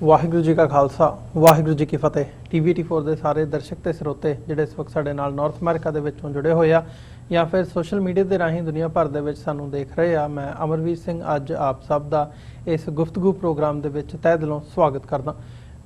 ਵਾਹਿਗੁਰੂ ਜੀ ਕਾ ਖਾਲਸਾ ਵਾਹਿਗੁਰੂ ਜੀ ਕੀ ਫਤਿਹ। TVT4 ਦੇ ਸਾਰੇ ਦਰਸ਼ਕ ਤੇ ਸਰੋਤੇ ਜਿਹੜੇ ਇਸ ਵਕਤ ਸਾਡੇ ਨਾਲ ਨਾਰਥ ਅਮਰੀਕਾ ਦੇ ਵਿੱਚੋਂ ਜੁੜੇ ਹੋਏ ਆ ਜਾਂ ਫਿਰ ਸੋਸ਼ਲ ਮੀਡੀਆ ਦੇ ਰਾਹੀਂ ਦੁਨੀਆ ਭਰ ਦੇ ਵਿੱਚ ਸਾਨੂੰ ਦੇਖ ਰਹੇ ਆ, ਮੈਂ ਅਮਰਵੀਰ ਸਿੰਘ ਅੱਜ ਆਪ ਸਭ ਦਾ ਇਸ ਗੁਫ਼ਤਗੂ ਪ੍ਰੋਗਰਾਮ ਦੇ ਵਿੱਚ ਤਹਿ ਦਿਲੋਂ ਸਵਾਗਤ ਕਰਦਾ।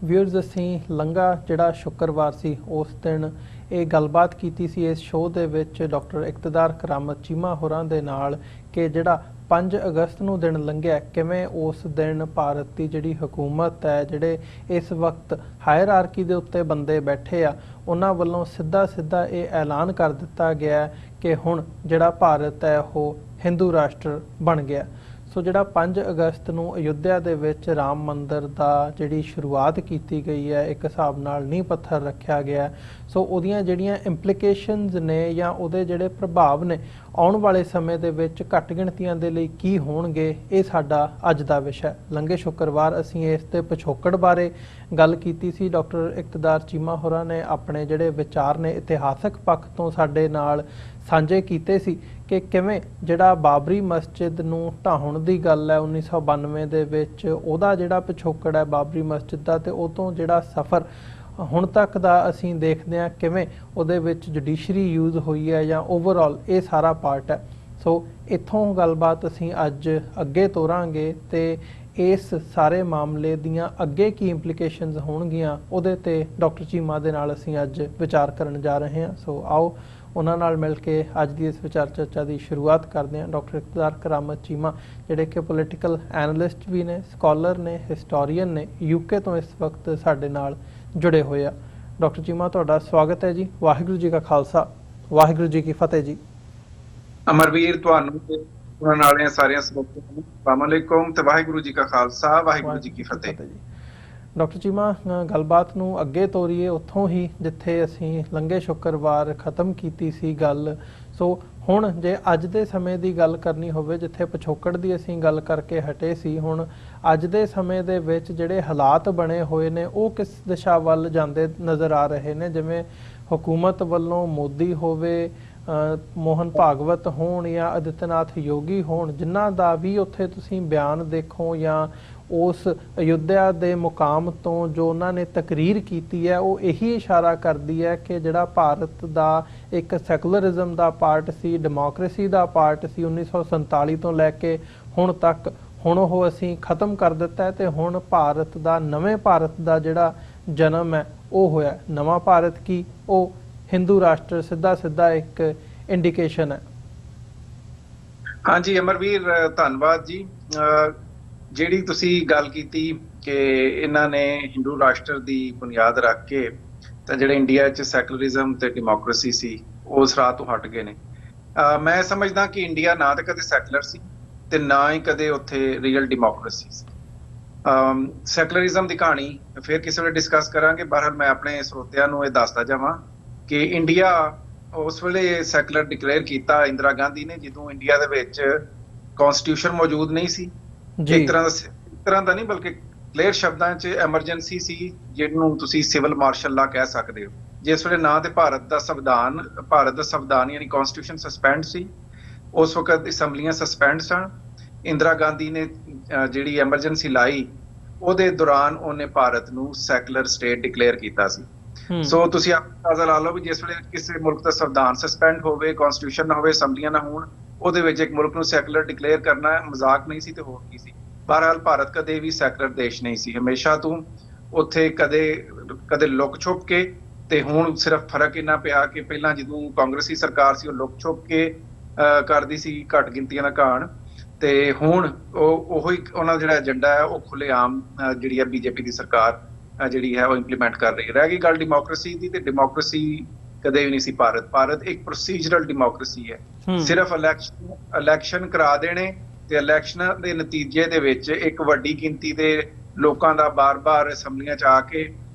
ਵਿਊਅਰਸ, ਅਸੀਂ ਲੰਘਾ ਜਿਹੜਾ ਸ਼ੁੱਕਰਵਾਰ ਸੀ ਉਸ ਦਿਨ ਇਹ ਗੱਲਬਾਤ ਕੀਤੀ ਸੀ ਇਸ ਸ਼ੋਅ ਦੇ ਵਿੱਚ ਡਾਕਟਰ ਇਕਤਦਾਰ ਕਰਾਮਤ ਚੀਮਾ ਹੋਰਾਂ ਦੇ ਨਾਲ ਕਿ ਜਿਹੜਾ 5 ਅਗਸਤ ਨੂੰ ਦਿਨ ਲੰਘਿਆ, ਕਿਵੇਂ ਉਸ ਦਿਨ ਭਾਰਤ ਦੀ ਜਿਹੜੀ ਹਕੂਮਤ ਹੈ, ਜਿਹੜੇ ਇਸ ਵਕਤ ਹਾਇਰਾਰਕੀ ਦੇ ਉੱਤੇ ਬੰਦੇ ਬੈਠੇ ਆ, ਉਹਨਾਂ ਵੱਲੋਂ ਸਿੱਧਾ ਇਹ ਐਲਾਨ ਕਰ ਦਿੱਤਾ ਗਿਆ ਕਿ ਹੁਣ ਜਿਹੜਾ ਭਾਰਤ ਹੈ ਉਹ ਹਿੰਦੂ ਰਾਸ਼ਟਰ ਬਣ ਗਿਆ। ਸੋ ਜਿਹੜਾ 5 ਅਗਸਤ ਨੂੰ ਅਯੁੱਧਿਆ ਦੇ ਵਿੱਚ ਰਾਮ ਮੰਦਿਰ ਦਾ ਜਿਹੜੀ ਸ਼ੁਰੂਆਤ ਕੀਤੀ ਗਈ ਹੈ, ਇੱਕ ਹਿਸਾਬ ਨਾਲ ਨੀਂਹ ਪੱਥਰ ਰੱਖਿਆ ਗਿਆ। ਸੋ ਉਹਦੀਆਂ ਜਿਹੜੀਆਂ ਇੰਪਲੀਕੇਸ਼ਨਸ ਨੇ ਜਾਂ ਉਹਦੇ ਜਿਹੜੇ ਪ੍ਰਭਾਵ ਨੇ ਆਉਣ ਵਾਲੇ ਸਮੇਂ ਦੇ ਵਿੱਚ ਘੱਟ ਗਿਣਤੀਆਂ ਦੇ ਲਈ ਕੀ ਹੋਣਗੇ, ਇਹ ਸਾਡਾ ਅੱਜ ਦਾ ਵਿਸ਼ਾ। ਲੰਘੇ ਸ਼ੁੱਕਰਵਾਰ ਅਸੀਂ ਇਸ ਤੇ ਪਿਛੋਕੜ ਬਾਰੇ ਗੱਲ ਕੀਤੀ ਸੀ। ਡਾਕਟਰ ਇਕਤਦਾਰ ਚੀਮਾ ਹੋਰਾਂ ਨੇ ਆਪਣੇ ਜਿਹੜੇ ਵਿਚਾਰ ਨੇ ਇਤਿਹਾਸਕ ਪੱਖ ਤੋਂ ਸਾਡੇ ਨਾਲ ਸਾਂਝੇ ਕੀਤੇ ਸੀ ਕਿ ਕਿਵੇਂ ਜਿਹੜਾ ਬਾਬਰੀ ਮਸਜਿਦ ਨੂੰ ਢਾਹੁਣ ਦੀ ਗੱਲ ਹੈ 1992 ਦੇ ਵਿੱਚ, ਉਹਦਾ ਜਿਹੜਾ ਪਿਛੋਕੜ ਹੈ ਬਾਬਰੀ ਮਸਜਿਦ ਦਾ, ਤੇ ਉਹ ਤੋਂ ਜਿਹੜਾ ਸਫ਼ਰ ਹੁਣ ਤੱਕ ਦਾ ਅਸੀਂ ਦੇਖਦੇ ਹਾਂ ਕਿਵੇਂ ਉਹਦੇ ਵਿੱਚ ਜੁਡੀਸ਼ਰੀ ਯੂਜ਼ ਹੋਈ ਹੈ ਜਾਂ ਓਵਰਆਲ ਇਹ ਸਾਰਾ ਪਾਰਟ ਹੈ। ਸੋ ਇੱਥੋਂ ਗੱਲਬਾਤ ਅਸੀਂ ਅੱਜ ਅੱਗੇ ਤੋਰਾਂਗੇ ਤੇ ਇਸ ਸਾਰੇ ਮਾਮਲੇ ਦੀਆਂ ਅੱਗੇ ਕੀ ਇੰਪਲੀਕੇਸ਼ਨਸ ਹੋਣਗੀਆਂ ਉਹਦੇ ਤੇ ਡਾਕਟਰ ਚੀਮਾ ਦੇ ਨਾਲ ਅਸੀਂ ਅੱਜ ਵਿਚਾਰ ਕਰਨ ਜਾ ਰਹੇ ਹਾਂ। ਸੋ ਆਓ ਉਹਨਾਂ ਨਾਲ ਮਿਲ ਕੇ ਅੱਜ ਦੀ ਇਸ ਵਿਚਾਰ ਚਰਚਾ ਦੀ ਸ਼ੁਰੂਆਤ ਕਰਦੇ ਹਾਂ। ਡਾਕਟਰ ਇਕਤਦਾਰ ਕਰਾਮਤ ਚੀਮਾ ਜਿਹੜੇ ਕਿ ਪੋਲੀਟੀਕਲ ਐਨਾਲਿਸਟ ਵੀ ਨੇ, ਸਕਾਲਰ ਨੇ, ਹਿਸਟੋਰੀਅਨ ਨੇ, UK ਤੋਂ ਇਸ ਵਕਤ ਸਾਡੇ ਨਾਲ ਜੁੜੇ ਹੋਏ ਆ। ਡਾਕਟਰ ਚੀਮਾ, ਤੁਹਾਡਾ ਸਵਾਗਤ ਹੈ ਜੀ। ਵਾਹਿਗੁਰੂ ਜੀ ਕਾ ਖਾਲਸਾ ਵਾਹਿਗੁਰੂ ਜੀ ਕੀ ਫਤਿਹ ਜੀ। ਅਮਰਵੀਰ, ਤੁਹਾਨੂੰ ਤੇ ਸੁਣਨ ਵਾਲਿਆਂ ਸਾਰਿਆਂ ਸਰੋਤਿਆਂ ਨੂੰ ਸਲਾਮ ਅਲੈਕੁਮ ਤੇ ਵਾਹਿਗੁਰੂ ਜੀ ਕਾ ਖਾਲਸਾ ਵਾਹਿਗੁਰੂ ਜੀ ਕੀ ਫਤਿਹ ਜੀ। ਡਾਕਟਰ ਚੀਮਾ, ਗੱਲਬਾਤ ਨੂੰ ਅੱਗੇ ਤੋਰੀਏ ਉੱਥੋਂ ਹੀ ਜਿੱਥੇ ਅਸੀਂ ਲੰਘੇ ਸ਼ੁੱਕਰਵਾਰ ਖਤਮ ਕੀਤੀ ਸੀ ਗੱਲ। ਸੋ ਹੁਣ ਜੇ ਅੱਜ ਦੇ ਸਮੇਂ ਦੀ ਗੱਲ ਕਰਨੀ ਹੋਵੇ, ਜਿੱਥੇ ਪਿਛੋਕੜ ਦੀ ਅਸੀਂ ਗੱਲ ਕਰਕੇ ਹਟੇ ਸੀ, ਹੁਣ ਅੱਜ ਦੇ ਸਮੇਂ ਦੇ ਵਿੱਚ ਜਿਹੜੇ ਹਾਲਾਤ ਬਣੇ ਹੋਏ ਨੇ ਉਹ ਕਿਸ ਦਿਸ਼ਾ ਵੱਲ ਜਾਂਦੇ ਨਜ਼ਰ ਆ ਰਹੇ ਨੇ? ਜਿਵੇਂ ਹਕੂਮਤ ਵੱਲੋਂ ਮੋਦੀ ਹੋਵੇ, ਮੋਹਨ ਭਾਗਵਤ ਹੋਣ ਜਾਂ ਆਦਿੱਤਿਆਨਾਥ ਯੋਗੀ ਹੋਣ, ਜਿਨ੍ਹਾਂ ਦਾ ਵੀ ਉੱਥੇ ਤੁਸੀਂ ਬਿਆਨ ਦੇਖੋ ਜਾਂ ਉਸ ਅਯੁੱਧਿਆ ਦੇ ਮੁਕਾਮ ਤੋਂ ਜੋ ਉਹਨਾਂ ਨੇ ਤਕਰੀਰ ਕੀਤੀ ਹੈ, ਉਹ ਇਹੀ ਇਸ਼ਾਰਾ ਕਰਦੀ ਹੈ ਕਿ ਜਿਹੜਾ ਭਾਰਤ ਦਾ ਇੱਕ ਸੈਕੂਲਰਿਜ਼ਮ ਦਾ ਪਾਰਟ ਸੀ, ਡੈਮੋਕ੍ਰੇਸੀ ਦਾ ਪਾਰਟ ਸੀ 1947 ਤੋਂ ਲੈ ਕੇ ਹੁਣ ਤੱਕ, ਹੁਣ ਉਹ ਅਸੀਂ ਖਤਮ ਕਰ ਦਿੱਤਾ ਹੈ ਤੇ ਹੁਣ ਭਾਰਤ ਦਾ, ਨਵੇਂ ਭਾਰਤ ਦਾ ਜਿਹੜਾ ਜਨਮ ਹੈ ਉਹ ਹੋਇਆ। ਨਵਾਂ ਭਾਰਤ ਕੀ, ਉਹ ਹਿੰਦੂ ਰਾਸ਼ਟਰ ਸਿੱਧਾ ਇੱਕ ਇੰਡੀਕੇਸ਼ਨ ਹੈ। ਹਾਂਜੀ ਅਮਰਵੀਰ, ਧੰਨਵਾਦ ਜੀ। ਜਿਹੜੀ ਤੁਸੀਂ ਗੱਲ ਕੀਤੀ ਕਿ ਇਹਨਾਂ ਨੇ ਹਿੰਦੂ ਰਾਸ਼ਟਰ ਦੀ ਬੁਨਿਆਦ ਰੱਖ ਕੇ ਤਾਂ ਜਿਹੜੇ ਇੰਡੀਆ 'ਚ ਸੈਕੂਲਰਿਜ਼ਮ ਤੇ ਡੈਮੋਕ੍ਰੇਸੀ ਸੀ ਉਸ ਰਾਹ ਤੋਂ ਹਟ ਗਏ ਨੇ। ਮੈਂ ਸਮਝਦਾ ਕਿ ਇੰਡੀਆ ਨਾ ਤਾਂ ਕਦੇ ਸੈਕੂਲਰ ਸੀ ਤੇ ਨਾ ਹੀ ਕਦੇ ਉੱਥੇ ਰੀਅਲ ਡੈਮੋਕ੍ਰੇਸੀ ਸੀ। ਸੈਕੂਲਰਿਜ਼ਮ ਦੀ ਕਹਾਣੀ ਫਿਰ ਕਿਸੇ ਵੇਲੇ ਡਿਸਕਸ ਕਰਾਂਗੇ। ਬਹਰਹਾਲ ਮੈਂ ਆਪਣੇ ਸਰੋਤਿਆਂ ਨੂੰ ਇਹ ਦੱਸਦਾ ਜਾਵਾਂ ਕਿ ਇੰਡੀਆ ਉਸ ਵੇਲੇ ਸੈਕੂਲਰ ਡਿਕਲੇਅਰ ਕੀਤਾ ਇੰਦਰਾ ਗਾਂਧੀ ਨੇ ਜਦੋਂ ਇੰਡੀਆ ਦੇ ਵਿੱਚ ਕਨਸਟੀਟਿਊਸ਼ਨ ਮੌਜੂਦ ਨਹੀਂ ਸੀ। ਇੱਕ ਤਰ੍ਹਾਂ ਦਾ ਨਹੀਂ ਬਲਕਿ ਕਲੀਅਰ ਸ਼ਬਦਾਂ 'ਚ ਐਮਰਜੈਂਸੀ ਸੀ, ਜਿਹਨੂੰ ਤੁਸੀਂ ਸਿਵਲ ਮਾਰਸ਼ਲ ਲਾ ਕਹਿ ਸਕਦੇ ਹੋ। ਜਿਸ ਵੇਲੇ ਨਾ ਤੇ ਭਾਰਤ ਦਾ ਸੰਵਿਧਾਨ ਯਾਨੀ ਕਨਸਟੀਟਿਊਸ਼ਨ ਸਸਪੈਂਡ ਸੀ, ਉਸ ਵਕਤ ਅਸੈਂਬਲੀਆਂ ਸਸਪੈਂਡ ਸਨ। ਇੰਦਰਾ ਗਾਂਧੀ ਨੇ ਜਿਹੜੀ ਐਮਰਜੈਂਸੀ ਲਾਈ, ਉਹਦੇ ਦੌਰਾਨ ਉਹਨੇ ਭਾਰਤ ਨੂੰ ਸੈਕੂਲਰ ਸਟੇਟ ਡਿਕਲੇਅਰ ਕੀਤਾ ਸੀ। ਸੋ ਤੁਸੀਂ ਅੰਦਾਜ਼ਾ ਲਾ ਲਓ ਵੀ ਜਿਸ ਵੇਲੇ ਕਿਸੇ ਮੁਲਕ ਦਾ ਸੰਵਿਧਾਨ ਸਸਪੈਂਡ ਹੋਵੇ, ਕਨਸਟੀਟਿਊਸ਼ਨ ਨਾ ਹੋਵੇ, ਅਸੈਂਬਲੀਆਂ ਨਾ ਹੋਣ, ਉਹਦੇ ਵਿੱਚ ਇੱਕ ਮੁਲਕ ਨੂੰ ਸੈਕੂਲਰ ਡਿਕਲੇਅਰ ਕਰਨਾ ਮਜ਼ਾਕ ਨਹੀਂ ਸੀ ਤੇ ਹੋਰ ਕੀ ਸੀ। ਬਹਰਹਾਲ ਭਾਰਤ ਕਦੇ ਵੀ ਸੈਕੂਲਰ ਦੇਸ਼ ਨਹੀਂ ਸੀ, ਹਮੇਸ਼ਾ ਤੋਂ ਉੱਥੇ ਕਦੇ ਲੁਕ ਛੁਪ ਕੇ, ਤੇ ਹੁਣ ਸਿਰਫ ਫਰਕ ਇੰਨਾ ਪਿਆ ਕਿ ਪਹਿਲਾਂ ਜਦੋਂ ਕਾਂਗਰਸੀ ਸਰਕਾਰ ਸੀ ਉਹ ਲੁਕ ਛੁਪ ਕੇ ਕਰਦੀ ਸੀ ਘੱਟ ਗਿਣਤੀਆਂ ਦਾ ਘਾਣ, ਤੇ ਹੁਣ ਉਹੀ ਉਹਨਾਂ ਦਾ ਜਿਹੜਾ ਏਜੰਡਾ ਹੈ ਉਹ ਖੁੱਲ੍ਹੇਆਮ ਜਿਹੜੀ ਹੈ BJP ਦੀ ਸਰਕਾਰ ਜਿਹੜੀ ਹੈ ਉਹ ਇੰਪਲੀਮੈਂਟ ਕਰ ਰਹੀ ਹੈ। ਰਹਿ ਗਈ ਗੱਲ ਡੈਮੋਕ੍ਰੇਸੀ ਦੀ, ਤੇ ਡੈਮੋਕ੍ਰੇਸੀ ਕਦੇ ਵੀ ਨਹੀਂ ਸੀ ਭਾਰਤ ਇੱਕ ਪ੍ਰੋਸੀਜਰਲ ਡੈਮੋਕ੍ਰੇਸੀ ਹੈ। ਸਿਰਫ ਇਲੈਕਸ਼ਨ ਕਰਾ ਦੇਣੇ ਤੇ ਇਲੈਕਸ਼ਨਾਂ ਦੇ ਨਤੀਜੇ ਦੇ ਵਿੱਚ ਇੱਕ ਵੱਡੀ ਗਿਣਤੀ ਦੇ ਲੋਕਾਂ ਦਾ ਬਾਰ-ਬਾਰ ਅਸੈਂਬਲੀਆਂ 'ਚ ਆ ਕੇ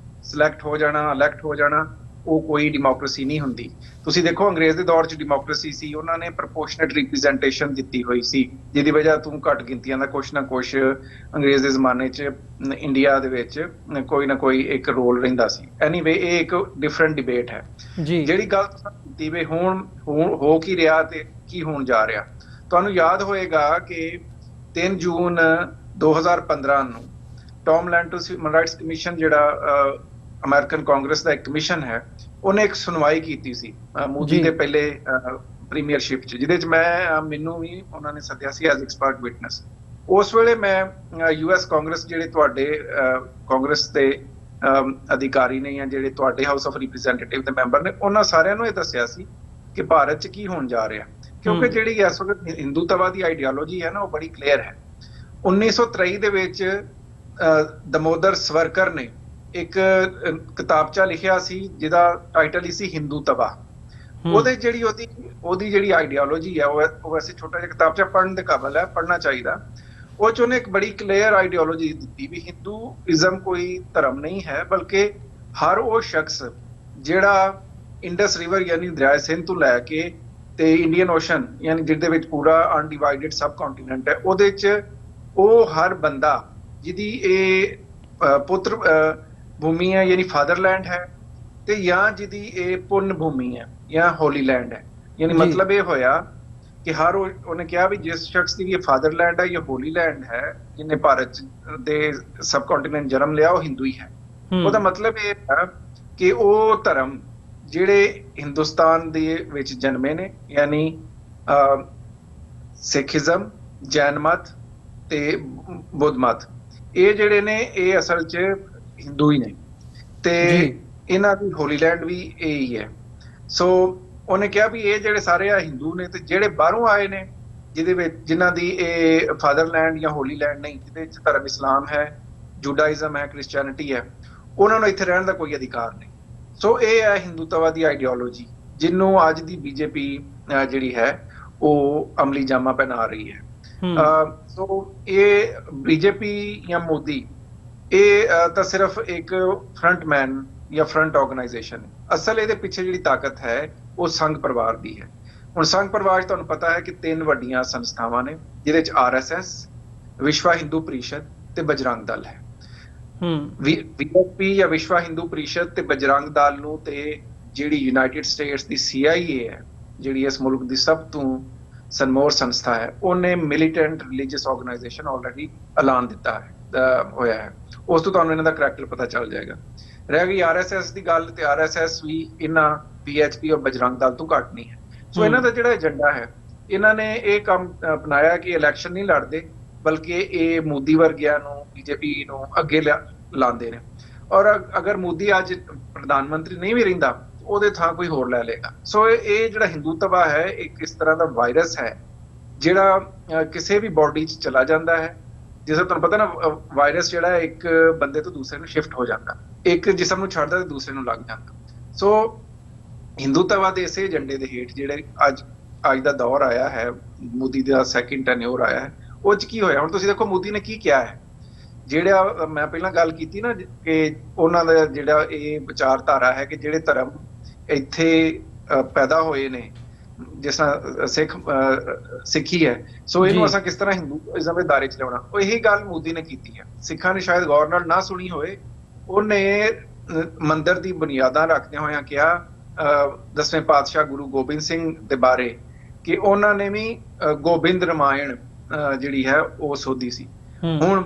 ਇਲੈਕਟ ਹੋ ਜਾਣਾ, ਉਹ ਕੋਈ ਡੈਮੋਕ੍ਰੇਸੀ ਨਹੀਂ ਹੁੰਦੀ। ਤੁਸੀਂ ਦੇਖੋ ਅੰਗਰੇਜ਼ ਦੇ ਦੌਰ 'ਚ ਡੈਮੋਕ੍ਰੇਸੀ ਸੀ, ਉਹਨਾਂ ਨੇ ਪ੍ਰਪੋਰਸ਼ਨੇਟ ਰਿਪਰੈਜ਼ੈਂਟੇਸ਼ਨ ਦਿੱਤੀ ਹੋਈ ਸੀ, ਜਿਹਦੀ ਵਜ੍ਹਾ ਤੋਂ ਘੱਟ ਗਿਣਤੀਆਂ ਦਾ ਕੁਛ ਨਾ ਕੁਛ ਅੰਗਰੇਜ਼ ਦੇ ਜ਼ਮਾਨੇ 'ਚ ਇੰਡੀਆ ਦੇ ਵਿੱਚ ਕੋਈ ਨਾ ਕੋਈ ਇੱਕ ਰੋਲ ਰਹਿੰਦਾ ਸੀ। ਐਨੀਵੇ ਇਹ ਇੱਕ ਡਿਫਰੈਂਟ ਡਿਬੇਟ ਹੈ। ਜਿਹੜੀ ਗੱਲ ਤੁਸੀਂ ਕੀਤੀ ਵੀ ਹੁਣ ਹੋ ਕੀ ਰਿਹਾ ਤੇ ਕੀ ਹੋਣ ਜਾ ਰਿਹਾ, ਤੁਹਾਨੂੰ ਯਾਦ ਹੋਏਗਾ ਕਿ 3 ਜੂਨ 2015 ਨੂੰ ਟੌਮ ਲੈਂਟਸ ਹਿਊਮਨ ਰਾਈਟਸ ਕਮਿਸ਼ਨ ਜਿਹੜਾ ਅਮਰੀਕਨ ਕਾਂਗਰਸ ਦਾ ਇੱਕ ਕਮਿਸ਼ਨ ਹੈ, ਉਹਨੇ ਇੱਕ ਸੁਣਵਾਈ ਕੀਤੀ ਸੀ ਮੋਦੀ ਦੇ ਪਹਿਲੇ ਪ੍ਰੀਮੀਅਰਸ਼ਿਪ 'ਚ, ਜਿਹਦੇ 'ਚ ਮੈਨੂੰ ਵੀ ਉਹਨਾਂ ਨੇ ਸੱਦਿਆ ਸੀ ਐਜ਼ ਐਕਸਪਰਟ ਵਿਟਨੈਸ। ਉਸ ਵੇਲੇ ਮੈਂ US ਕਾਂਗਰਸ ਜਿਹੜੇ ਤੁਹਾਡੇ ਕਾਂਗਰਸ ਦੇ ਅਧਿਕਾਰੀ ਨੇ ਜਾਂ ਜਿਹੜੇ ਤੁਹਾਡੇ ਹਾਊਸ ਆਫ ਰਿਪਰੈਜ਼ੈਂਟੇਟਿਵ ਦੇ ਮੈਂਬਰ ਨੇ, ਉਹਨਾਂ ਸਾਰਿਆਂ ਨੂੰ ਇਹ ਦੱਸਿਆ ਸੀ ਕਿ ਭਾਰਤ 'ਚ ਕੀ ਹੋਣ ਜਾ ਰਿਹਾ, ਕਿਉਂਕਿ ਜਿਹੜੀ ਇਸ ਵਕਤ ਹਿੰਦੂਤਵਾ ਦੀ ਆਈਡੀਓਲੋਜੀ ਹੈ ਨਾ, ਉਹ ਬੜੀ ਕਲੀਅਰ ਹੈ। 1923 ਦੇ ਵਿੱਚ ਦਮੋਦਰ ਸਵਰਕਰ ਨੇ ਇੱਕ ਕਿਤਾਬਚਾ ਲਿਖਿਆ ਸੀ ਜਿਹਦਾ ਟਾਈਟਲ ਹੀ ਸੀ ਹਿੰਦੂਤਵਾ। ਉਹਦੀ ਜਿਹੜੀ ਆਈਡੀਓਲੋਜੀ ਹੈ, ਉਹ ਵੈਸੇ ਛੋਟਾ ਜਿਹਾ ਕਿਤਾਬਚਾ ਪੜ੍ਹਨ ਦੇ ਕਾਬਲ ਹੈ, ਪੜ੍ਹਨਾ ਚਾਹੀਦਾ। ਉਹ 'ਚ ਉਹਨੇ ਇੱਕ ਬੜੀ ਕਲੀਅਰ ਆਈਡੀਓਲੋਜੀ ਦਿੱਤੀ ਵੀ ਹਿੰਦੂਇਜ਼ਮ ਕੋਈ ਧਰਮ ਨਹੀਂ ਹੈ, ਬਲਕਿ ਹਰ ਉਹ ਸ਼ਖਸ ਜਿਹੜਾ ਇੰਡਸ ਰਿਵਰ ਯਾਨੀ ਦਰਿਆ ਸਿੰਧ ਤੋਂ ਲੈ ਕੇ ਤੇ ਇੰਡੀਅਨ ਓਸ਼ਨ ਯਾਨੀ ਜਿਹਦੇ ਵਿੱਚ ਪੂਰਾ ਅਨਡਿਵਾਈਡਡ ਸਬ ਕੰਟੀਨੈਂਟ ਹੈ, ਉਹਦੇ 'ਚ ਉਹ ਹਰ ਬੰਦਾ ਜਿਹਦੀ ਇਹ ਪੁੱਤਰ ਭੂਮੀ ਹੈ ਯਾਨੀ ਫਾਦਰਲੈਂਡ ਹੈ, ਤੇ ਜਾਂ ਜਿਹਦੀ ਇਹ ਪੁੰਨ ਭੂਮੀ ਹੈ ਜਾਂ ਹੋਲੀ ਲੈਂਡ ਹੈ। ਯਾਨੀ ਮਤਲਬ ਇਹ ਹੋਇਆ ਕਿ ਉਹਨੇ ਕਿਹਾ ਵੀ ਜਿਸ ਸ਼ਖਸ ਦੀ ਇਹ ਫਾਦਰਲੈਂਡ ਹੈ ਜਾਂ ਹੋਲੀ ਲੈਂਡ ਹੈ, ਜਿਹਨੇ ਭਾਰਤ ਦੇ ਸਬ ਕੰਟੀਨੈਂਟ ਜਨਮ ਲਿਆ, ਉਹ ਹਿੰਦੂ ਹੀ ਹੈ। ਉਹਦਾ ਮਤਲਬ ਇਹ ਹੈ ਕਿ ਉਹ ਧਰਮ ਜਿਹੜੇ ਹਿੰਦੁਸਤਾਨ ਦੇ ਵਿੱਚ ਜਨਮੇ ਨੇ, ਯਾਨੀ ਸਿੱਖੀਜ਼ਮ, ਜੈਨ ਮਤ ਤੇ ਬੁੱਧ ਮਤ, ਇਹ ਜਿਹੜੇ ਨੇ ਇਹ ਅਸਲ 'ਚ ਹਿੰਦੂ ਹੀ ਨੇ, ਤੇ ਇਹਨਾਂ ਦੀ ਹੋਲੀ ਲੈਂਡ ਵੀ ਇਹ ਹੀ ਹੈ। ਸੋ ਉਹਨੇ ਕਿਹਾ ਵੀ ਇਹ ਜਿਹੜੇ ਸਾਰੇ ਆ ਹਿੰਦੂ ਨੇ, ਤੇ ਜਿਹੜੇ ਬਾਹਰੋਂ ਆਏ ਨੇ ਜਿਹਦੇ ਵਿੱਚ ਜਿਨ੍ਹਾਂ ਦੀ ਇਹ ਫਾਦਰਲੈਂਡ ਜਾਂ ਹੋਲੀ ਲੈਂਡ ਨਹੀਂ, ਜਿਹਦੇ ਵਿੱਚ ਧਰਮ ਇਸਲਾਮ ਹੈ, ਜੂਡਾਇਜ਼ਮ ਹੈ, ਕ੍ਰਿਸਚੈਨਿਟੀ ਹੈ, ਉਹਨਾਂ ਨੂੰ ਇੱਥੇ ਰਹਿਣ ਦਾ ਕੋਈ ਅਧਿਕਾਰ ਨਹੀਂ। ਸੋ ਇਹ ਹੈ ਹਿੰਦੂਤਵਾ ਦੀ ਆਈਡੀਓਲੋਜੀ, ਜਿਹਨੂੰ ਅੱਜ ਦੀ BJP ਜਿਹੜੀ ਹੈ ਉਹ ਅਮਲੀ ਜਾਮਾ ਪਹਿਨਾ ਰਹੀ ਹੈ। ਸੋ ਇਹ BJP ਜਾਂ ਮੋਦੀ ਇਹ ਤਾਂ ਸਿਰਫ ਇੱਕ ਫਰੰਟਮੈਨ ਜਾਂ ਫਰੰਟ ਆਰਗੇਨਾਈਜੇਸ਼ਨ ਹੈ। ਅਸਲ ਇਹਦੇ ਪਿੱਛੇ ਜਿਹੜੀ ਤਾਕਤ ਹੈ ਉਹ ਸੰਘ ਪਰਿਵਾਰ ਦੀ ਹੈ। ਹੁਣ ਸੰਘ ਪਰਿਵਾਰ 'ਚ ਤੁਹਾਨੂੰ ਪਤਾ ਹੈ ਕਿ 3 ਵੱਡੀਆਂ ਸੰਸਥਾਵਾਂ ਨੇ, ਜਿਹਦੇ 'ਚ RSS, ਵਿਸ਼ਵਾ ਹਿੰਦੂ ਪ੍ਰੀਸ਼ਦ ਤੇ ਬਜਰੰਗ ਦਲ ਹੈ। VSP ਜਾਂ ਵਿਸ਼ਵਾ ਹਿੰਦੂ ਪ੍ਰੀਸ਼ਦ ਤੇ ਬਜਰੰਗ ਦਲ ਨੂੰ ਤੇ ਜਿਹੜੀ ਯੂਨਾਈਟਿਡ ਸਟੇਟਸ ਦੀ CIA ਹੈ, ਜਿਹੜੀ ਇਸ ਮੁਲਕ ਦੀ ਸਭ ਤੋਂ ਸਨਮੋਰ ਸੰਸਥਾ ਹੈ, ਉਹਨੇ ਮਿਲੀਟੈਂਟ ਰਿਲੀਜੀਅਸ ਆਰਗੇਨਾਈਜੇਸ਼ਨ ਆਲਰੇਡੀ ਐਲਾਨ ਦਿੱਤਾ ਹੋਇਆ ਹੈ। ਉਸ ਤੋਂ ਤੁਹਾਨੂੰ ਇਹਨਾਂ ਦਾ ਕਰੈਕਟਰ ਪਤਾ ਚੱਲ ਜਾਏਗਾ। ਰਹਿ ਗਈ RSS ਦੀ ਗੱਲ, ਤੇ RSS ਵੀ ਇਹਨਾਂ VHP ਔਰ ਬਜਰੰਗ ਦਲ ਤੋਂ ਘੱਟ ਨਹੀਂ ਹੈ। ਸੋ ਇਹਨਾਂ ਦਾ ਜਿਹੜਾ ਏਜੰਡਾ ਹੈ, ਇਹਨਾਂ ਨੇ ਇਹ ਕੰਮ ਅਪਣਾਇਆ ਕਿ ਇਲੈਕਸ਼ਨ ਨਹੀਂ ਲੜਦੇ, ਬਲਕਿ ਇਹ ਮੋਦੀ ਵਰਗਿਆਂ ਨੂੰ, BJP ਨੂੰ ਅੱਗੇ ਲਾਉਂਦੇ ਨੇ। ਔਰ ਅਗਰ ਮੋਦੀ ਅੱਜ ਪ੍ਰਧਾਨ ਮੰਤਰੀ ਨਹੀਂ ਵੀ ਰਹਿੰਦਾ, ਉਹਦੇ ਥਾਂ ਕੋਈ ਹੋਰ ਲੈ ਲਏਗਾ। ਸੋ ਇਹ ਜਿਹੜਾ ਹਿੰਦੂਤਵਾ ਹੈ, ਇੱਕ ਇਸ ਤਰ੍ਹਾਂ ਦਾ ਵਾਇਰਸ ਹੈ ਜਿਹੜਾ ਕਿਸੇ ਵੀ ਬਾਡੀ 'ਚ ਚਲਾ ਜਾਂਦਾ ਹੈ। ਜਿਸ ਤਰ੍ਹਾਂ ਤੁਹਾਨੂੰ ਪਤਾ ਨਾ, ਵਾਇਰਸ ਜਿਹੜਾ ਇੱਕ ਬੰਦੇ ਤੋਂ ਦੂਸਰੇ ਨੂੰ ਸ਼ਿਫਟ ਹੋ ਜਾਂਦਾ, ਇੱਕ ਜਿਸਮ ਨੂੰ ਛੱਡਦਾ ਤੇ ਦੂਸਰੇ ਨੂੰ ਲੱਗ ਜਾਂਦਾ। ਸੋ ਹਿੰਦੂਤਵਾ ਦੇ ਇਸੇ ਏਜੰਡੇ ਦੇ ਹੇਠ ਜਿਹੜੇ ਅੱਜ ਦਾ ਦੌਰ ਆਇਆ ਹੈ, ਮੋਦੀ ਦਾ ਸੈਕਿੰਡ ਟੈਨਿਓਰ ਆਇਆ ਹੈ, ਉਹ 'ਚ ਕੀ ਹੋਇਆ? ਹੁਣ ਤੁਸੀਂ ਦੇਖੋ ਮੋਦੀ ਨੇ ਕੀ ਕਿਹਾ ਹੈ। ਜਿਹੜਾ ਮੈਂ ਪਹਿਲਾਂ ਗੱਲ ਕੀਤੀ ਨਾ ਕਿ ਉਹਨਾਂ ਦਾ ਜਿਹੜਾ ਇਹ ਵਿਚਾਰਧਾਰਾ ਹੈ ਕਿ ਜਿਹੜੇ ਧਰਮ ਇੱਥੇ ਪੈਦਾ ਹੋਏ ਨੇ, ਜਿਸ ਤਰ੍ਹਾਂ ਸਿੱਖੀ ਹੈ, ਸੋ ਇਹਨੂੰ ਅਸਾਂ ਕਿਸ ਤਰ੍ਹਾਂ ਹਿੰਦੂਇਜ਼ਮ ਦੇ ਦਾਇਰੇ 'ਚ ਲਿਆਉਣਾ, ਉਹ ਇਹੀ ਗੱਲ ਮੋਦੀ ਨੇ ਕੀਤੀ ਹੈ। ਸਿੱਖਾਂ ਨੇ ਸ਼ਾਇਦ ਗੌਰ ਨਾਲ ਨਾ ਸੁਣੀ ਹੋਏ, ਉਹਨੇ ਮੰਦਿਰ ਦੀ ਬੁਨਿਆਦਾਂ ਰੱਖਦਿਆਂ ਹੋਇਆਂ ਕਿਹਾ 10ਵੇਂ ਪਾਤਸ਼ਾਹ ਗੁਰੂ ਗੋਬਿੰਦ ਸਿੰਘ ਦੇ ਬਾਰੇ ਕਿ ਉਹਨਾਂ ਨੇ ਵੀ ਗੋਬਿੰਦ ਰਾਮਾਇਣ ਜਿਹੜੀ ਹੈ ਉਹ ਸੋਧੀ ਸੀ। ਹੁਣ